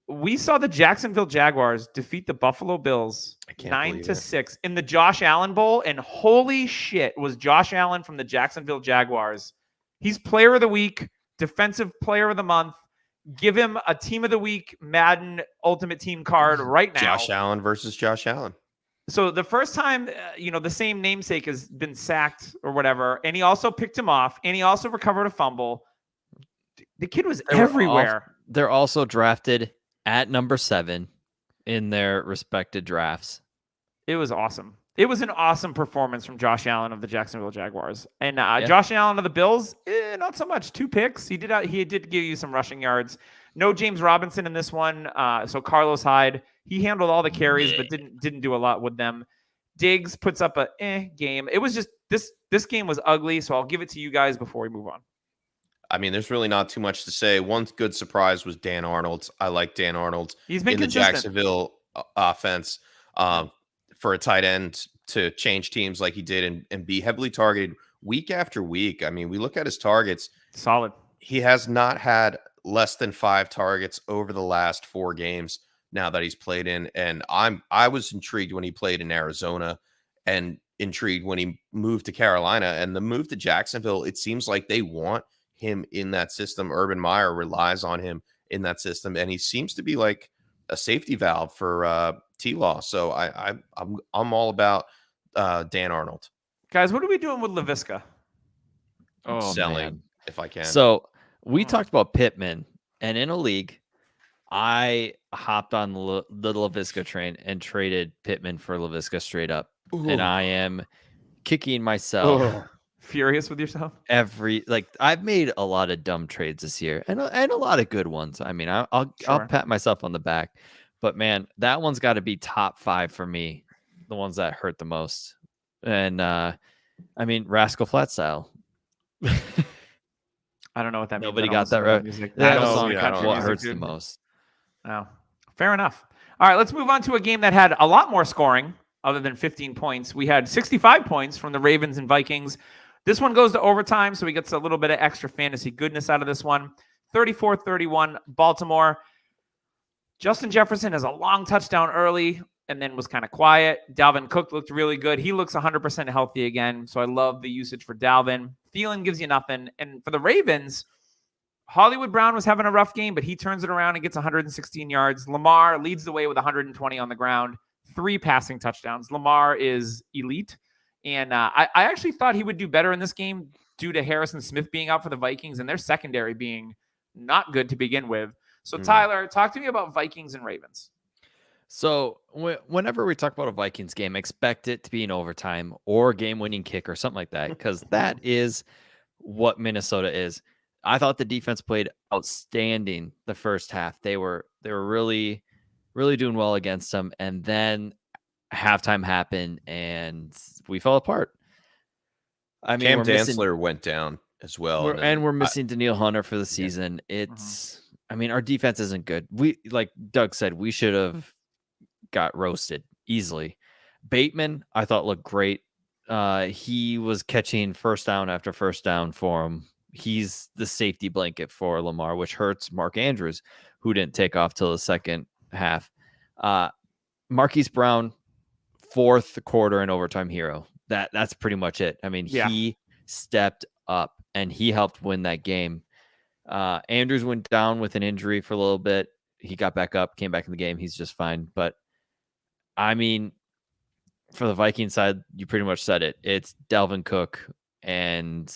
We saw the Jacksonville Jaguars defeat the Buffalo Bills 9-6 in the Josh Allen Bowl. And holy shit, was Josh Allen from the Jacksonville Jaguars. He's player of the week, defensive player of the month. Give him a team of the week Madden Ultimate Team card right now. Josh Allen versus Josh Allen. So the first time, the same namesake has been sacked or whatever. And he also picked him off and he also recovered a fumble. The kid was everywhere. They're also drafted at number 7 in their respected drafts. It was awesome. It was an awesome performance from Josh Allen of the Jacksonville Jaguars. And Josh Allen of the Bills, not so much. 2 picks. He did give you some rushing yards. No James Robinson in this one. So Carlos Hyde, he handled all the carries, but didn't do a lot with them. Diggs puts up a game. It was just this game was ugly. So I'll give it to you guys before we move on. I mean, there's really not too much to say. One good surprise was Dan Arnold. I like Dan Arnold. He's been in consistent. The Jacksonville offense for a tight end to change teams like he did and be heavily targeted week after week. I mean, we look at his targets. Solid. He has not had less than 5 targets over the last 4 games now that he's played in. And I was intrigued when he played in Arizona and intrigued when he moved to Carolina. And the move to Jacksonville, it seems like they want him in that system. Urban Meyer relies on him in that system, and he seems to be like a safety valve for T-Law. So I'm all about Dan Arnold. Guys, what are we doing with LaVisca? Selling, if I can. So We talked about Pittman, and in a league, I hopped on the LaVisca train and traded Pittman for LaVisca straight up. Ooh. And I am kicking myself. Furious with yourself? I've made a lot of dumb trades this year and a lot of good ones. I mean, I'll pat myself on the back. But, man, that one's got to be top 5 for me, the ones that hurt the most. And, I mean, Rascal Flat Style. I don't know what that means. Nobody got that right. That song what hurts the most. Oh, fair enough. All right, let's move on to a game that had a lot more scoring other than 15 points. We had 65 points from the Ravens and Vikings. This one goes to overtime, so we get a little bit of extra fantasy goodness out of this one. 34-31, Baltimore. Justin Jefferson has a long touchdown early and then was kind of quiet. Dalvin Cook looked really good. He looks 100% healthy again, so I love the usage for Dalvin. Thielen gives you nothing. And for the Ravens, Hollywood Brown was having a rough game, but he turns it around and gets 116 yards. Lamar leads the way with 120 on the ground, 3 passing touchdowns. Lamar is elite. And I actually thought he would do better in this game due to Harrison Smith being out for the Vikings and their secondary being not good to begin with. So, Tyler, talk to me about Vikings and Ravens. So whenever we talk about a Vikings game, expect it to be an overtime or game-winning kick or something like that, because that is what Minnesota is. I thought the defense played outstanding the first half. They were really, really doing well against them, and then halftime happened and we fell apart. I mean, Cam Dantzler went down as well, and we're missing Danielle Hunter for the season. It's, I mean, our defense isn't good. We, like Doug said, we should have got roasted easily. Bateman, I thought, looked great. He was catching first down after first down for him. He's the safety blanket for Lamar, which hurts Mark Andrews, who didn't take off till the second half. Marquise Brown, fourth quarter and overtime hero. That's pretty much it. I mean, he stepped up and he helped win that game. Andrews went down with an injury for a little bit. He got back up, came back in the game. He's just fine. But I mean, for the Viking side, you pretty much said it. It's Dalvin Cook, and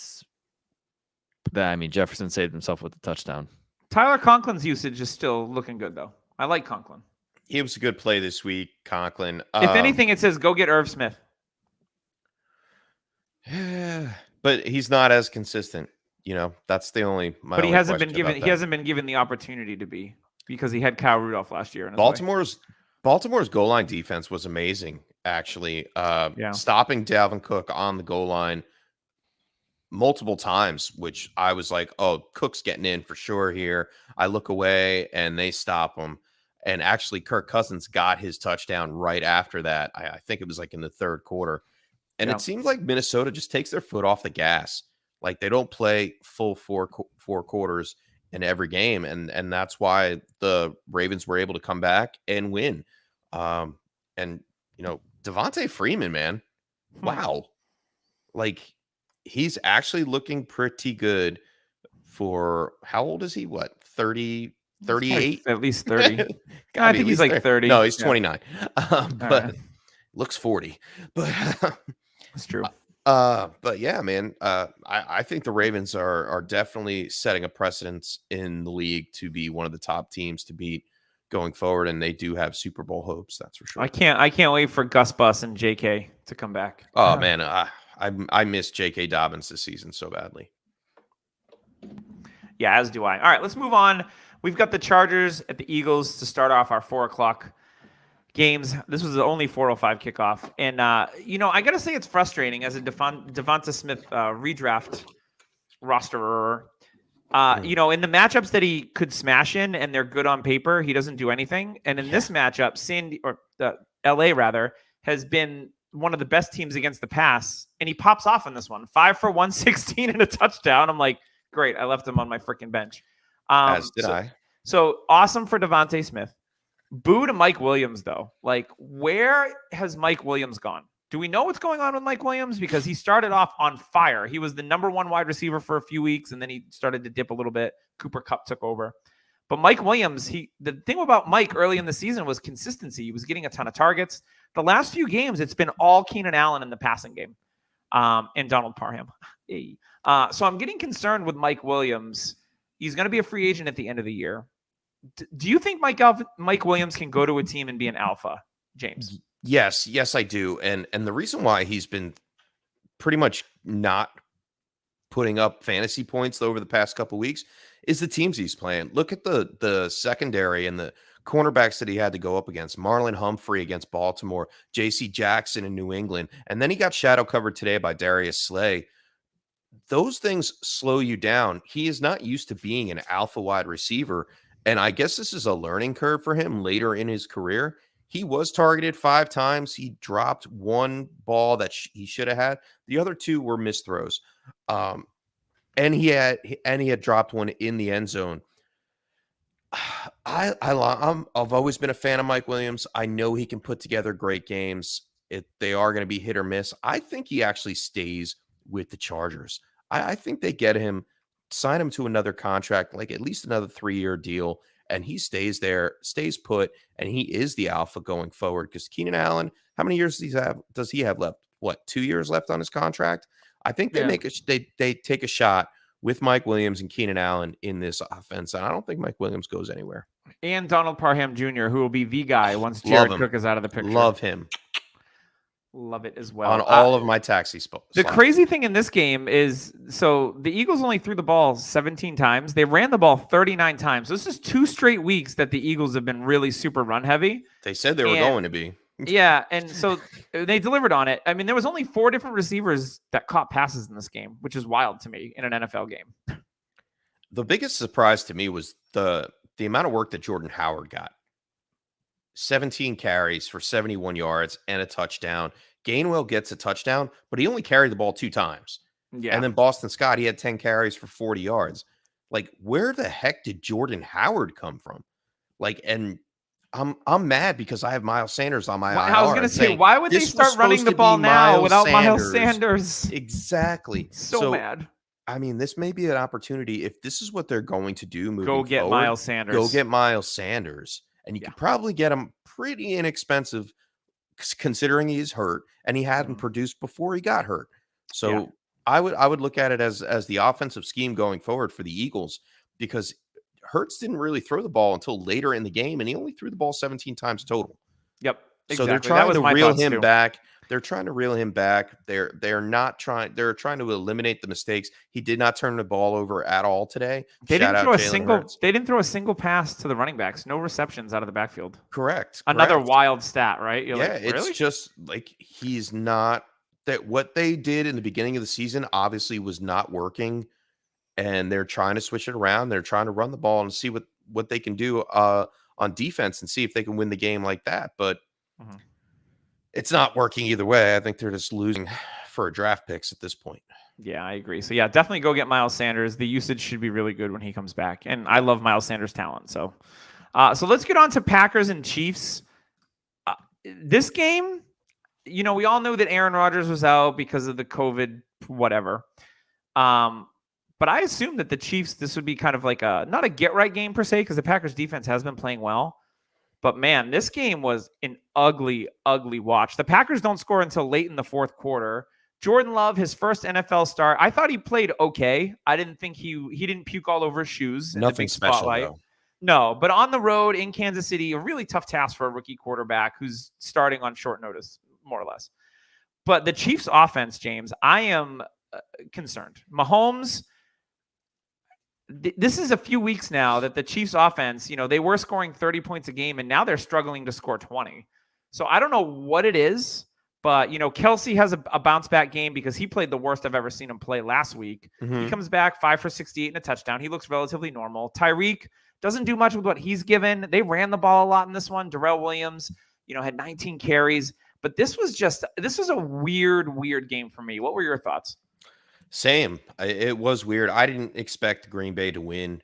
Jefferson saved himself with the touchdown. Tyler Conklin's usage is still looking good, though. I like Conklin. He was a good play this week, Conklin. If anything, it says go get Irv Smith. But he's not as consistent. You know, that's the only. But he hasn't been given. He hasn't been given the opportunity to be, because he had Kyle Rudolph last year. Baltimore's goal line defense was amazing, actually. Stopping Dalvin Cook on the goal line multiple times, which I was like, oh, Cook's getting in for sure here. I look away and they stop him. And actually, Kirk Cousins got his touchdown right after that. I think it was like in the third quarter. And it seems like Minnesota just takes their foot off the gas. Like, they don't play full four quarters in every game. And that's why the Ravens were able to come back and win. And, you know, Devontae Freeman, man, wow. Like, he's actually looking pretty good for, how old is he? What, 30, 38? At least 30. I think he's like 30. No, he's 29. But looks 40. But that's true. But yeah, man, I think the Ravens are definitely setting a precedence in the league to be one of the top teams to beat going forward, and they do have Super Bowl hopes. That's for sure. I can't wait for Gus Bus and J.K. to come back. Oh man, I miss J.K. Dobbins this season so badly. Yeah, as do I. All right, let's move on. We've got the Chargers at the Eagles to start off our 4:00 games. This was the only 4:05 kickoff. And, you know, I got to say it's frustrating as a Devonta Smith redraft rosterer. You know, in the matchups that he could smash in and they're good on paper, he doesn't do anything. And in this matchup, LA rather, has been one of the best teams against the pass. And he pops off in this one. 5 for 116 and a touchdown. I'm like, great. I left him on my freaking bench. As did I. So awesome for Devontae Smith. Boo to Mike Williams, though. Like, where has Mike Williams gone? Do we know what's going on with Mike Williams? Because he started off on fire. He was the number one wide receiver for a few weeks, and then he started to dip a little bit. Cooper Kupp took over. But Mike Williams, the thing about Mike early in the season was consistency. He was getting a ton of targets. The last few games, it's been all Keenan Allen in the passing game, and Donald Parham. So I'm getting concerned with Mike Williams He's going to be a free agent at the end of the year. Do you think Mike Williams can go to a team and be an alpha, James? Yes, I do. And the reason why he's been pretty much not putting up fantasy points over the past couple weeks is the teams he's playing. Look at the secondary and the cornerbacks that he had to go up against. Marlon Humphrey against Baltimore, J.C. Jackson in New England, and then he got shadow covered today by Darius Slay. Those things slow you down. He is not used to being an alpha wide receiver, and I guess this is a learning curve for him later in his career. He was targeted 5 times. He dropped one ball that he should have had. The other 2 were missed throws. And he had dropped one in the end zone. I've always been a fan of Mike Williams. I know he can put together great games. They are going to be hit or miss. I think he actually stays with the Chargers. I think they get him, sign him to another contract, like at least another 3-year deal, and he stays there, stays put, and he is the alpha going forward. Because Keenan Allen, how many years does he have left? What, 2 years left on his contract? I think they take a shot with Mike Williams and Keenan Allen in this offense, and I don't think Mike Williams goes anywhere. And Donald Parham Jr., who will be the guy once Jared Cook is out of the picture. Love him. Love it as well. On all of my taxi spots. The crazy thing in this game is, so the Eagles only threw the ball 17 times. They ran the ball 39 times. So this is 2 straight weeks that the Eagles have been really super run heavy. They said they were going to be. Yeah, and so they delivered on it. I mean, there was only 4 different receivers that caught passes in this game, which is wild to me in an NFL game. The biggest surprise to me was the amount of work that Jordan Howard got. 17 carries for 71 yards and a touchdown. Gainwell gets a touchdown, but he only carried the ball 2 times. Yeah. And then Boston Scott, he had 10 carries for 40 yards. Like, where the heck did Jordan Howard come from? Like, and I'm mad because I have Miles Sanders on my IR. I was going to say, why would they start running the ball now without Miles Sanders? Exactly. So mad. I mean, this may be an opportunity. If this is what they're going to do moving forward, go get Miles Sanders. Go get Miles Sanders. And you can probably get him pretty inexpensive considering he's hurt and he hadn't produced before he got hurt. So I would look at it as the offensive scheme going forward for the Eagles, because Hurts didn't really throw the ball until later in the game, and he only threw the ball 17 times total. Yep. Exactly. So they're trying to reel him back. They're trying to reel him back. They're trying to eliminate the mistakes. He did not turn the ball over at all today. They didn't throw a single pass to the running backs. No receptions out of the backfield. Correct. Another wild stat, right? It's just like he's not that. What they did in the beginning of the season obviously was not working, and they're trying to switch it around. They're trying to run the ball and see what they can do on defense and see if they can win the game like that. But it's not working either way. I think they're just losing for draft picks at this point. Yeah, I agree. So yeah, definitely go get Miles Sanders. The usage should be really good when he comes back, and I love Miles Sanders' talent. So let's get on to Packers and Chiefs. This game, we all knew that Aaron Rodgers was out because of the COVID whatever. But I assumed that the Chiefs, this would be kind of like not a get-right game per se, because the Packers defense has been playing well. But, man, this game was an ugly, ugly watch. The Packers don't score until late in the 4th quarter. Jordan Love, his first NFL start, I thought he played okay. I didn't think he didn't puke all over his shoes. Nothing special, though. No, but on the road in Kansas City, a really tough task for a rookie quarterback who's starting on short notice, more or less. But the Chiefs' offense, James, I am concerned. Mahomes... This is a few weeks now that the Chiefs offense, they were scoring 30 points a game, and now they're struggling to score 20. So I don't know what it is, but, Kelsey has a bounce back game because he played the worst I've ever seen him play last week. He comes back 5 for 68 and a touchdown. He looks relatively normal. Tyreek doesn't do much with what he's given. They ran the ball a lot in this one. Darrell Williams, had 19 carries, but this was a weird game for me. What were your thoughts? Same. It was weird. I didn't expect Green Bay to win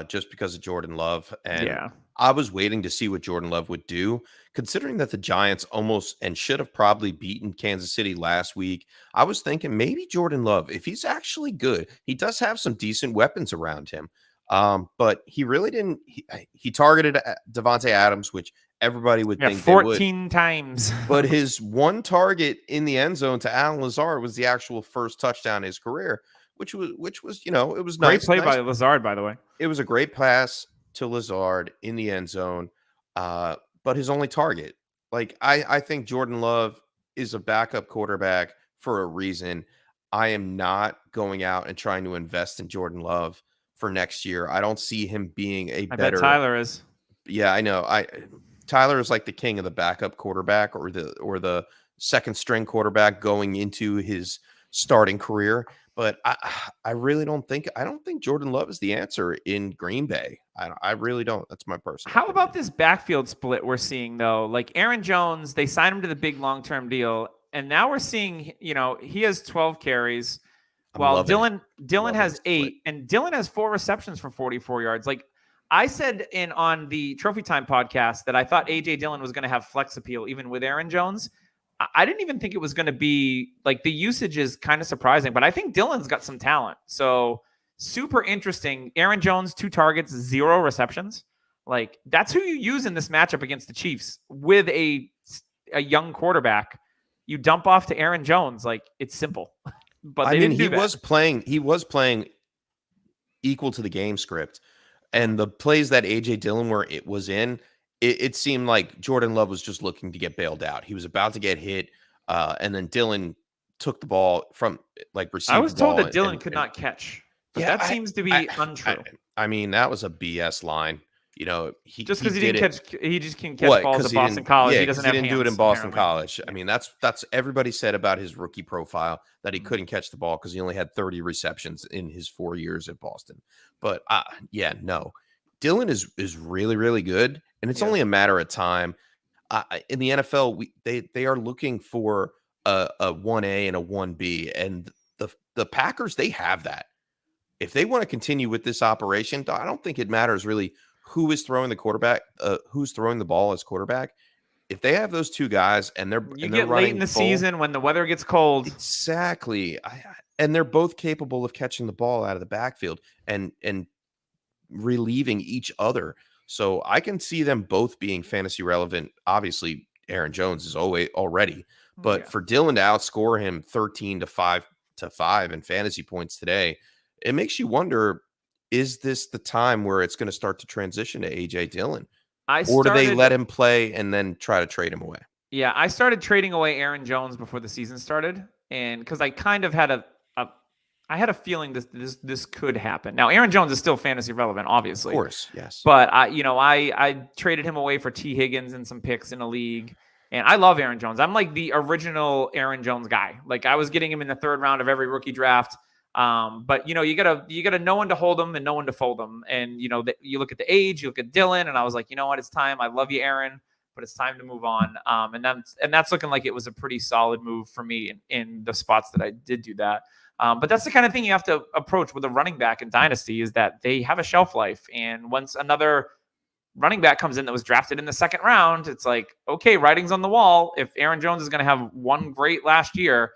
just because of Jordan Love. And I was waiting to see what Jordan Love would do, considering that the Giants almost and should have probably beaten Kansas City last week. I was thinking maybe Jordan Love, if he's actually good, he does have some decent weapons around him. But he really didn't. He targeted Devontae Adams, which everybody would think 14 times. But his one target in the end zone to Allen Lazard was the actual first touchdown in his career, which was it was Great nice. play by Lazard, by the way. It was a great pass to Lazard in the end zone, but his only target. Like I think Jordan Love is a backup quarterback for a reason. I am not going out and trying to invest in Jordan Love for next year. I don't see him being a I better. bet Tyler is. Yeah, I know. Tyler is like the king of the backup quarterback or the second string quarterback going into his starting career. But I really don't think Jordan Love is the answer in Green Bay. I really don't. That's my personal. How about this backfield split we're seeing though? Like Aaron Jones, they signed him to the big long-term deal, and now we're seeing, he has 12 carries, while Dylan has 8, and Dylan has 4 receptions for 44 yards. Like I said on the Trophy Time podcast that I thought AJ Dillon was going to have flex appeal even with Aaron Jones. I didn't even think it was going to be like the usage is kind of surprising, but I think Dylan's got some talent. So super interesting. Aaron Jones, 2 targets, 0 receptions. Like that's who you use in this matchup against the Chiefs with a young quarterback. You dump off to Aaron Jones. Like it's simple, but he was playing equal to the game script, and the plays that AJ Dillon was in. It seemed like Jordan Love was just looking to get bailed out. He was about to get hit, and then Dillon took the ball from received. I was told that Dillon could not catch, but that seems to be untrue. I mean, that was a BS line. He just because he just can't catch balls at Boston College. He didn't do it in Boston College. I mean, that's everybody said about his rookie profile that he couldn't catch the ball because he only had 30 receptions in his 4 years at Boston. But no. Dylan is really, really good, and it's only a matter of time. In the NFL, they are looking for a 1A and a 1B, and the Packers, they have that. If they want to continue with this operation, I don't think it matters really who is throwing the quarterback, who's throwing the ball as quarterback. If they have those two guys and they're late in the season when the weather gets cold, exactly, and they're both capable of catching the ball out of the backfield and relieving each other. So I can see them both being fantasy relevant. Obviously, Aaron Jones is already, but for Dylan to outscore him 13-5 in fantasy points today, it makes you wonder, is this the time where it's going to start to transition to AJ Dillon? Or do they let him play and then try to trade him away? Yeah, I started trading away Aaron Jones before the season started, and because I kind of had I had a feeling this could happen. Now, Aaron Jones is still fantasy relevant, obviously. Of course, yes. But I traded him away for T. Higgins and some picks in a league, and I love Aaron Jones. I'm like the original Aaron Jones guy. Like I was getting him in the 3rd round of every rookie draft. But you gotta know when to hold them and know when to fold them. And you look at the age, you look at Dylan, and I was like, you know what, it's time. I love you, Aaron, but it's time to move on. And that's looking like it was a pretty solid move for me in the spots that I did do that. But that's the kind of thing you have to approach with a running back in Dynasty, is that they have a shelf life. And once another running back comes in that was drafted in the 2nd round, it's like, okay, writing's on the wall. If Aaron Jones is going to have one great last year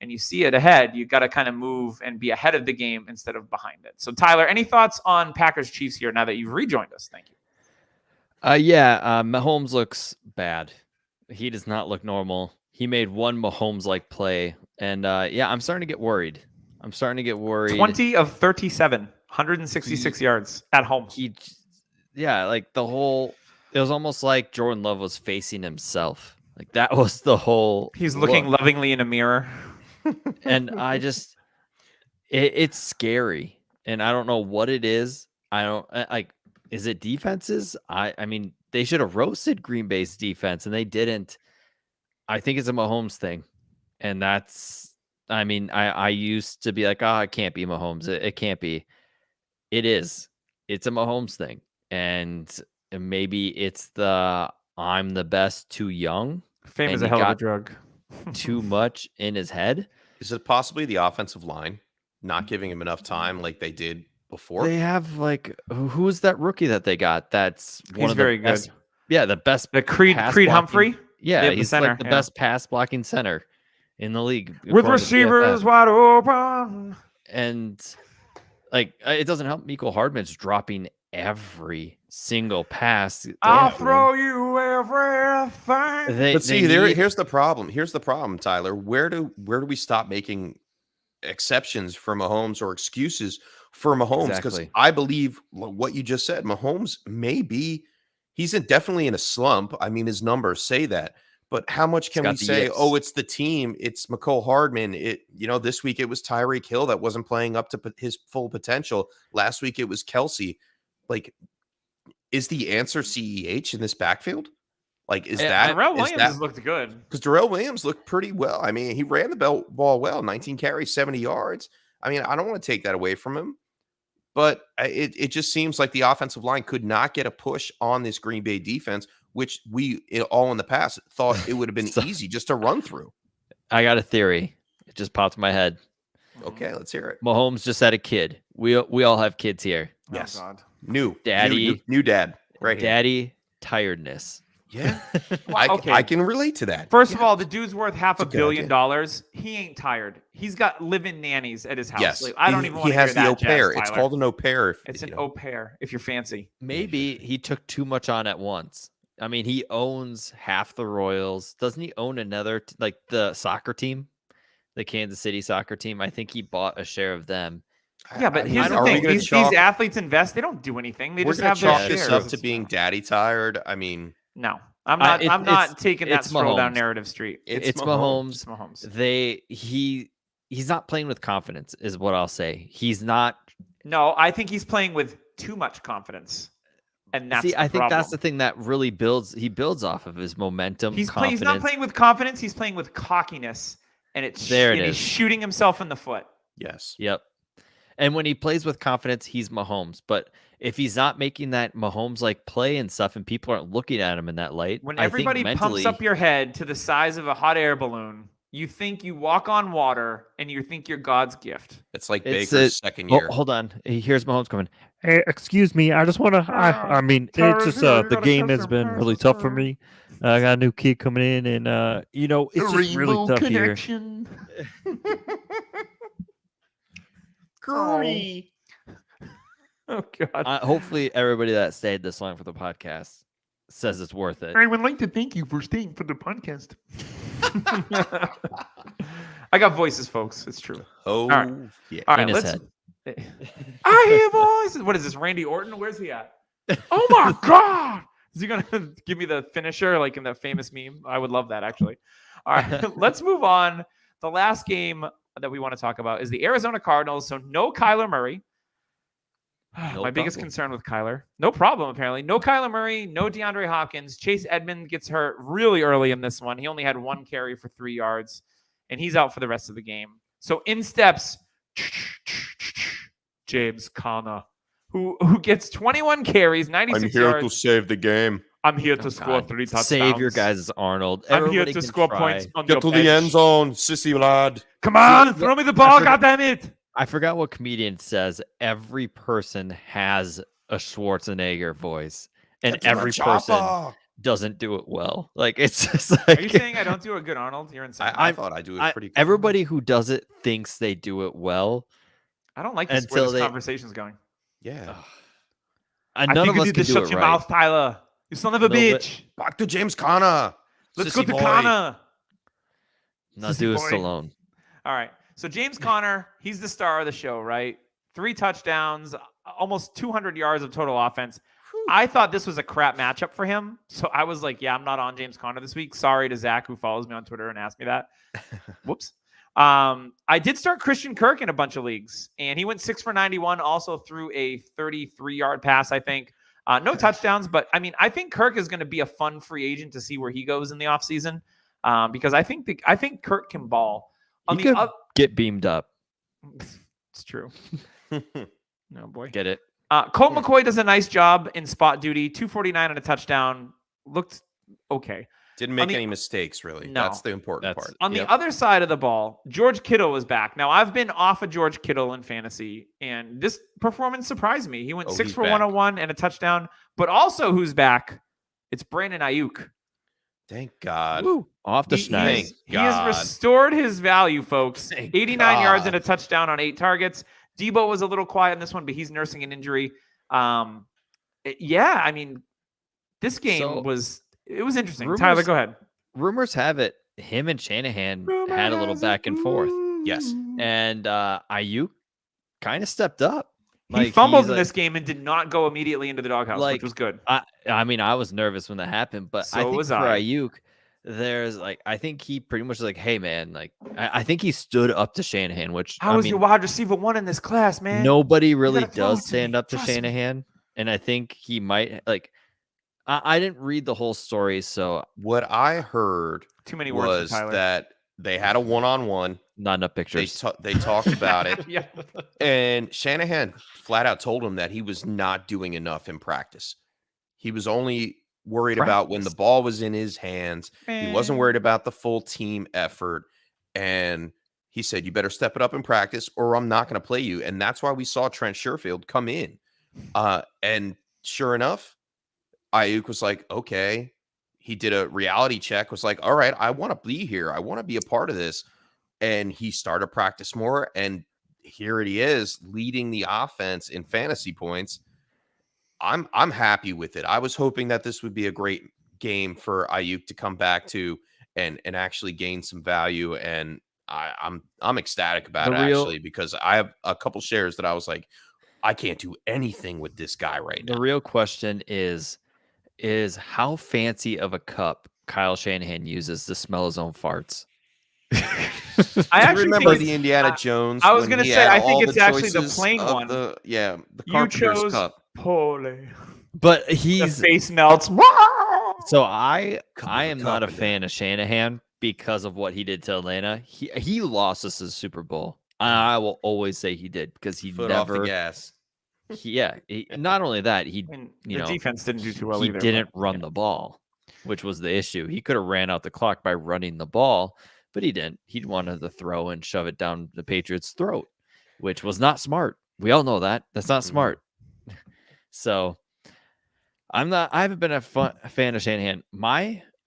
and you see it ahead, you got to kind of move and be ahead of the game instead of behind it. So Tyler, any thoughts on Packers Chiefs here now that you've rejoined us? Thank you. Mahomes looks bad. He does not look normal. He made one Mahomes-like play. And I'm starting to get worried. 20 of 37, 166 yards at home. It was almost like Jordan Love was facing himself. Like that was the whole. He's looking lovingly in a mirror. And it's scary. And I don't know what it is. Is it defenses? I mean, they should have roasted Green Bay's defense and they didn't. I think it's a Mahomes thing. And I used to be like, it can't be Mahomes. It can't be. It is. It's a Mahomes thing. And maybe it's I'm the best too young. Fame is a hell of a drug. Too much in his head. Is it possibly the offensive line not giving him enough time like they did before? They have who's that rookie that they got? He's very good. The best. The Creed Humphrey. Yeah, he's the best pass blocking center in the league with receivers wide open. And it doesn't help. Mecole Hardman's dropping every single pass. I'll throw you everything. Here's the problem. Tyler. Where do we stop making exceptions for Mahomes or excuses for Mahomes, because Exactly. I believe what you just said. Mahomes definitely in a slump. I mean, his numbers say that. But how much can we say, yips. oh, it's the team, it's McCole Hardman. This week it was Tyreek Hill that wasn't playing up to his full potential. Last week it was Kelsey. Like, is the answer CEH in this backfield? Like, Darrell Williams has looked good. Because Darrell Williams looked pretty well. I mean, he ran the ball well, 19 carries, 70 yards. I mean, I don't want to take that away from him. But it just seems like the offensive line could not get a push on this Green Bay defense, which we all in the past thought it would have been easy just to run through. I got a theory. It just popped in my head. Okay, let's hear it. Mahomes just had a kid. We all have kids here. Yes. Oh, God. New dad. Right here. Daddy tiredness. Yeah. Well, I can relate to that. First of all, the dude's worth $500 good million. idea. He ain't tired. He's got live-in nannies at his house. Yes. Like, I don't even want He to hear has the that, au pair. Jazz, It's Tyler. called an au pair. It's an au pair if you're fancy. Maybe he took too much on at once. I mean, he owns half the Royals. Doesn't he own another, like the soccer team, the Kansas City soccer team? I think he bought a share of them. Yeah, but here's the are we thing. gonna These athletes invest. They don't do anything. They We're just going have to their chalk this shares. up to being daddy tired. I mean, No, I'm not. I'm not taking that it's stroll down Mahomes. narrative street. It's Mahomes. It's Mahomes. He's not playing with confidence, is what I'll say. He's not. No, I think he's playing with too much confidence, and that's. I think that's problem. the thing that really builds. He builds off of his momentum. He's confidence. not playing with confidence. He's playing with cockiness, and he's shooting himself in the foot. yes. Yep. And when he plays with confidence, he's Mahomes. But if he's not making that Mahomes like play and stuff, and people aren't looking at him in that light, When I everybody think pumps up your head to the size of a hot air balloon, you think you walk on water, and you think you're God's gift. It's like It's Baker's second year. Hold on. Here's Mahomes coming. Hey, excuse me. I just want to. I mean, it's just the game has been really tough for me. I got a new kid coming in, and it's just really tough here. Curry. Oh God. Hopefully, everybody that stayed this long for the podcast says it's worth it. I would like to thank you for staying for the podcast. I got voices, folks. It's true. Oh, right. yeah. All right, In his let's. head. I hear voices. What is this, Randy Orton? Where's he at? Oh my God! Is he gonna give me the finisher like in that famous meme? I would love that actually. All right, let's move on. The last game that we want to talk about is the Arizona Cardinals. So no Kyler Murray. My biggest concern with Kyler. No problem, apparently. No Kyler Murray, no DeAndre Hopkins. Chase Edmonds gets hurt really early in this one. He only had 1 carry for 3 yards, and he's out for the rest of the game. So in steps James Conner, who gets 21 carries, 96 yards. to save the game. I'm here to score 3 touchdowns. Save your guys as Arnold. I'm here Everybody to can score try. points on Get your to bench. the end zone, sissy lad. Come on, throw me the ball, goddammit. I forgot what comedian says. Every person has a Schwarzenegger voice, and Get to the every person chopper. doesn't do it well. Like it's just like Are you saying I don't do a good Arnold? You're insane. I thought I do it pretty good. everybody who does it thinks they do it well. I don't like this, where this conversation's going. Yeah. And I none think of you us need can to do shut it your right. mouth, Tyler. You son of a Little bit. bitch. Back to James Conner. Let's Sissy go to boy. Conner. Not Sissy do a boy. Stallone. All right. So James Conner, he's the star of the show, right? 3 touchdowns, almost 200 yards of total offense. I thought this was a crap matchup for him. So I was like, yeah, I'm not on James Conner this week. Sorry to Zach, who follows me on Twitter and asked me that. Whoops. I did start Christian Kirk in a bunch of leagues, and he went 6 for 91, also threw a 33-yard pass, I think. No touchdowns, but I mean, I think Kirk is going to be a fun free agent to see where he goes in the offseason, because I think Kirk can ball. He could get beamed up. It's true. No boy. Get it? Colt McCoy does a nice job in spot duty. 249 and a touchdown. Looked okay. Didn't make any mistakes, really. No. That's the important part. On the other side of the ball, George Kittle is back. Now, I've been off of George Kittle in fantasy, and this performance surprised me. He went 6 for 101 and a touchdown. But also, who's back? It's Brandon Ayuk. Thank God. Woo. Off the schneid. He has restored his value, folks. 89 yards and a touchdown on 8 targets. Debo was a little quiet in this one, but he's nursing an injury. Yeah, I mean, this game was interesting. Tyler, go ahead. Rumors have it him and Shanahan had a little back and forth. Yes. And Ayuk kind of stepped up. He fumbled in this game and did not go immediately into the doghouse, which was good. I mean, I was nervous when that happened, but I think for Ayuk, there's I think he pretty much was like, hey man, I think he stood up to Shanahan, which I was your wide receiver 1 in this class, man. Nobody really does stand up to Shanahan, and I think he might I didn't read the whole story, so what I heard too many words was that they had a one-on-one. Not enough pictures. They talked about it. Yeah. And Shanahan flat out told him that he was not doing enough in practice. He was only worried about when the ball was in his hands. He wasn't worried about the full team effort. And he said, you better step it up in practice or I'm not going to play you. And that's why we saw Trent Sherfield come in. And sure enough, Ayuk was like, okay. He did a reality check, was like, all right, I want to be here. I want to be a part of this. And he started practice more. And here he is leading the offense in fantasy points. I'm happy with it. I was hoping that this would be a great game for Ayuk to come back to and actually gain some value. And I'm ecstatic about it actually, because I have a couple shares that I was like, I can't do anything with this guy right now. The real question is how fancy of a cup Kyle Shanahan uses to smell his own farts. I actually remember the Indiana Jones. I was going to say, I think it's actually the plain one. The you chose cup. Pole. But the face melts. So I am not a fan of Shanahan because of what he did to Atlanta. He lost us the Super Bowl. I will always say he did because he Foot never off the gas. Not only that, the defense didn't do too well either. He didn't run the ball, which was the issue. He could have ran out the clock by running the ball, but he didn't. He wanted to throw and shove it down the Patriots' throat, which was not smart. We all know that. That's not smart. So I haven't been a fan of Shanahan.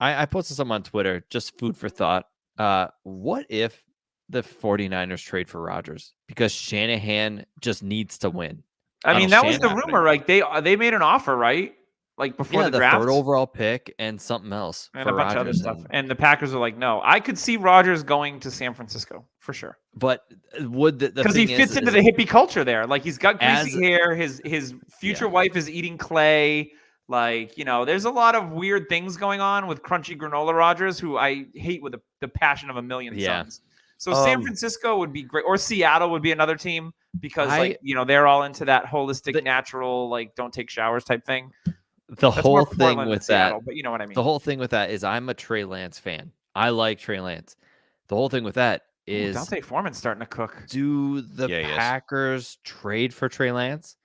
I posted something on Twitter, just food for thought. What if the 49ers trade for Rodgers? Because Shanahan just needs to win. I mean, that was the rumor, right? They made an offer, right? Like before the draft, 3rd overall pick and something else and a bunch of other stuff. And the Packers are like, no. I could see Rodgers going to San Francisco for sure. But would because he fits into the hippie culture there? Like he's got greasy hair. His future wife is eating clay. Like, there's a lot of weird things going on with crunchy granola Rodgers, who I hate with the passion of a million suns. So San Francisco would be great, or Seattle would be another team because they're all into that holistic, natural, don't take showers type thing. The whole thing with Seattle, but you know what I mean. The whole thing with that is I'm a Trey Lance fan. I like Trey Lance. The whole thing with that is Dante Foreman's starting to cook. Do the Packers trade for Trey Lance,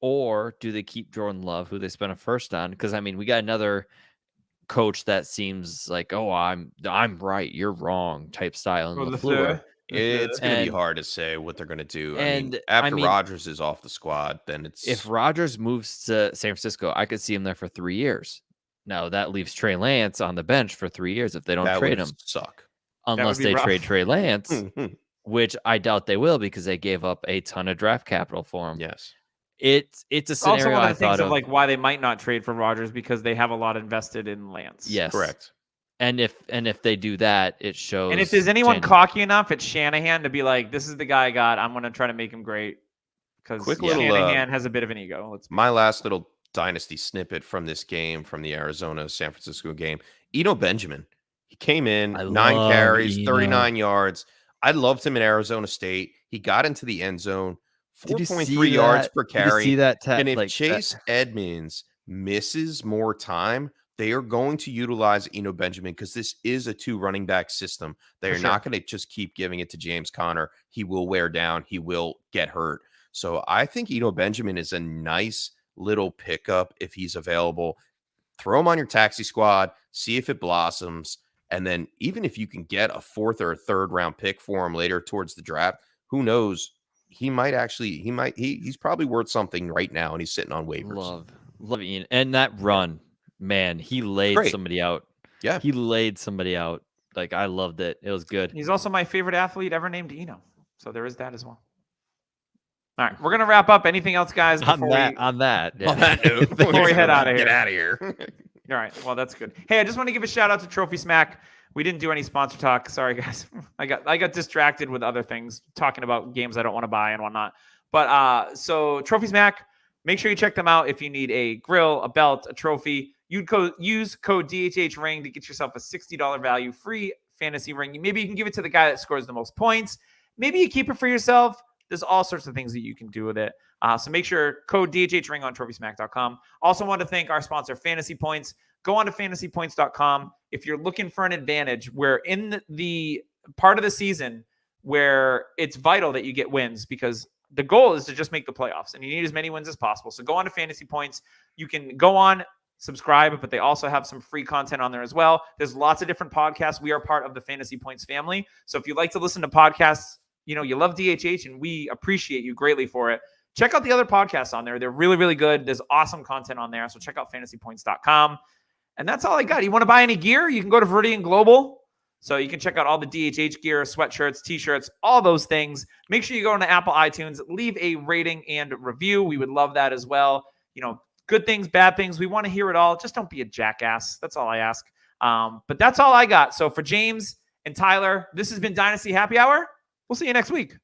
or do they keep Jordan Love, who they spent a first on? Because we got another coach that seems like, oh, I'm right, you're wrong type style in LaFleur. It's going to be hard to say what they're going to do. After Rodgers is off the squad, then it's... If Rodgers moves to San Francisco, I could see him there for 3 years. Now, that leaves Trey Lance on the bench for 3 years if they don't trade him. Suck. Unless they trade Trey Lance, which I doubt they will because they gave up a ton of draft capital for him. Yes. It's a scenario also one I of the thought things of why they might not trade for Rodgers, because they have a lot invested in Lance. Yes. Correct. And if they do that, it shows. And if there's anyone cocky enough, it's Shanahan to be like, "This is the guy I got. I'm going to try to make him great." Because Shanahan has a bit of an ego. My last little dynasty snippet from this game, from the Arizona-San Francisco game, Eno Benjamin. He came in, 9 carries, 39 yards. I loved him in Arizona State. He got into the end zone, 4.3 yards per carry. Did you see that? And if Chase Edmonds misses more time, they are going to utilize Eno Benjamin because this is a 2 running back system. They are not going to just keep giving it to James Conner. He will wear down. He will get hurt. So I think Eno Benjamin is a nice little pickup if he's available. Throw him on your taxi squad, see if it blossoms. And then even if you can get a 4th or a 3rd round pick for him later towards the draft, who knows? He's probably worth something right now, and he's sitting on waivers. Love Ian. And that run, man, he laid somebody out. Yeah. He laid somebody out. I loved it. It was good. He's also my favorite athlete ever named Eno. So there is that as well. All right, we're going to wrap up. Anything else, guys? On that note, before we head out of here. Get out of here. All right. Well, that's good. Hey, I just want to give a shout out to Trophy Smack. We didn't do any sponsor talk. Sorry, guys. I got distracted with other things, talking about games I don't want to buy and whatnot. But so Trophies Mac, make sure you check them out if you need a grill, a belt, a trophy. Use code DHHRing to get yourself a $60 value free fantasy ring. Maybe you can give it to the guy that scores the most points. Maybe you keep it for yourself. There's all sorts of things that you can do with it. So make sure code DHHRing on TrophySmack.com. Also want to thank our sponsor, Fantasy Points. Go on to fantasypoints.com. If you're looking for an advantage, we're in the part of the season where it's vital that you get wins, because the goal is to just make the playoffs and you need as many wins as possible. So go on to Fantasy Points. You can go on, subscribe, but they also have some free content on there as well. There's lots of different podcasts. We are part of the Fantasy Points family. So if you like to listen to podcasts, you love DHH, and we appreciate you greatly for it. Check out the other podcasts on there. They're really, really good. There's awesome content on there. So check out fantasypoints.com. And that's all I got. You want to buy any gear? You can go to Viridian Global. So you can check out all the DHH gear, sweatshirts, t-shirts, all those things. Make sure you go into Apple iTunes, leave a rating and review. We would love that as well. Good things, bad things. We want to hear it all. Just don't be a jackass. That's all I ask. But that's all I got. So for James and Tyler, this has been Dynasty Happy Hour. We'll see you next week.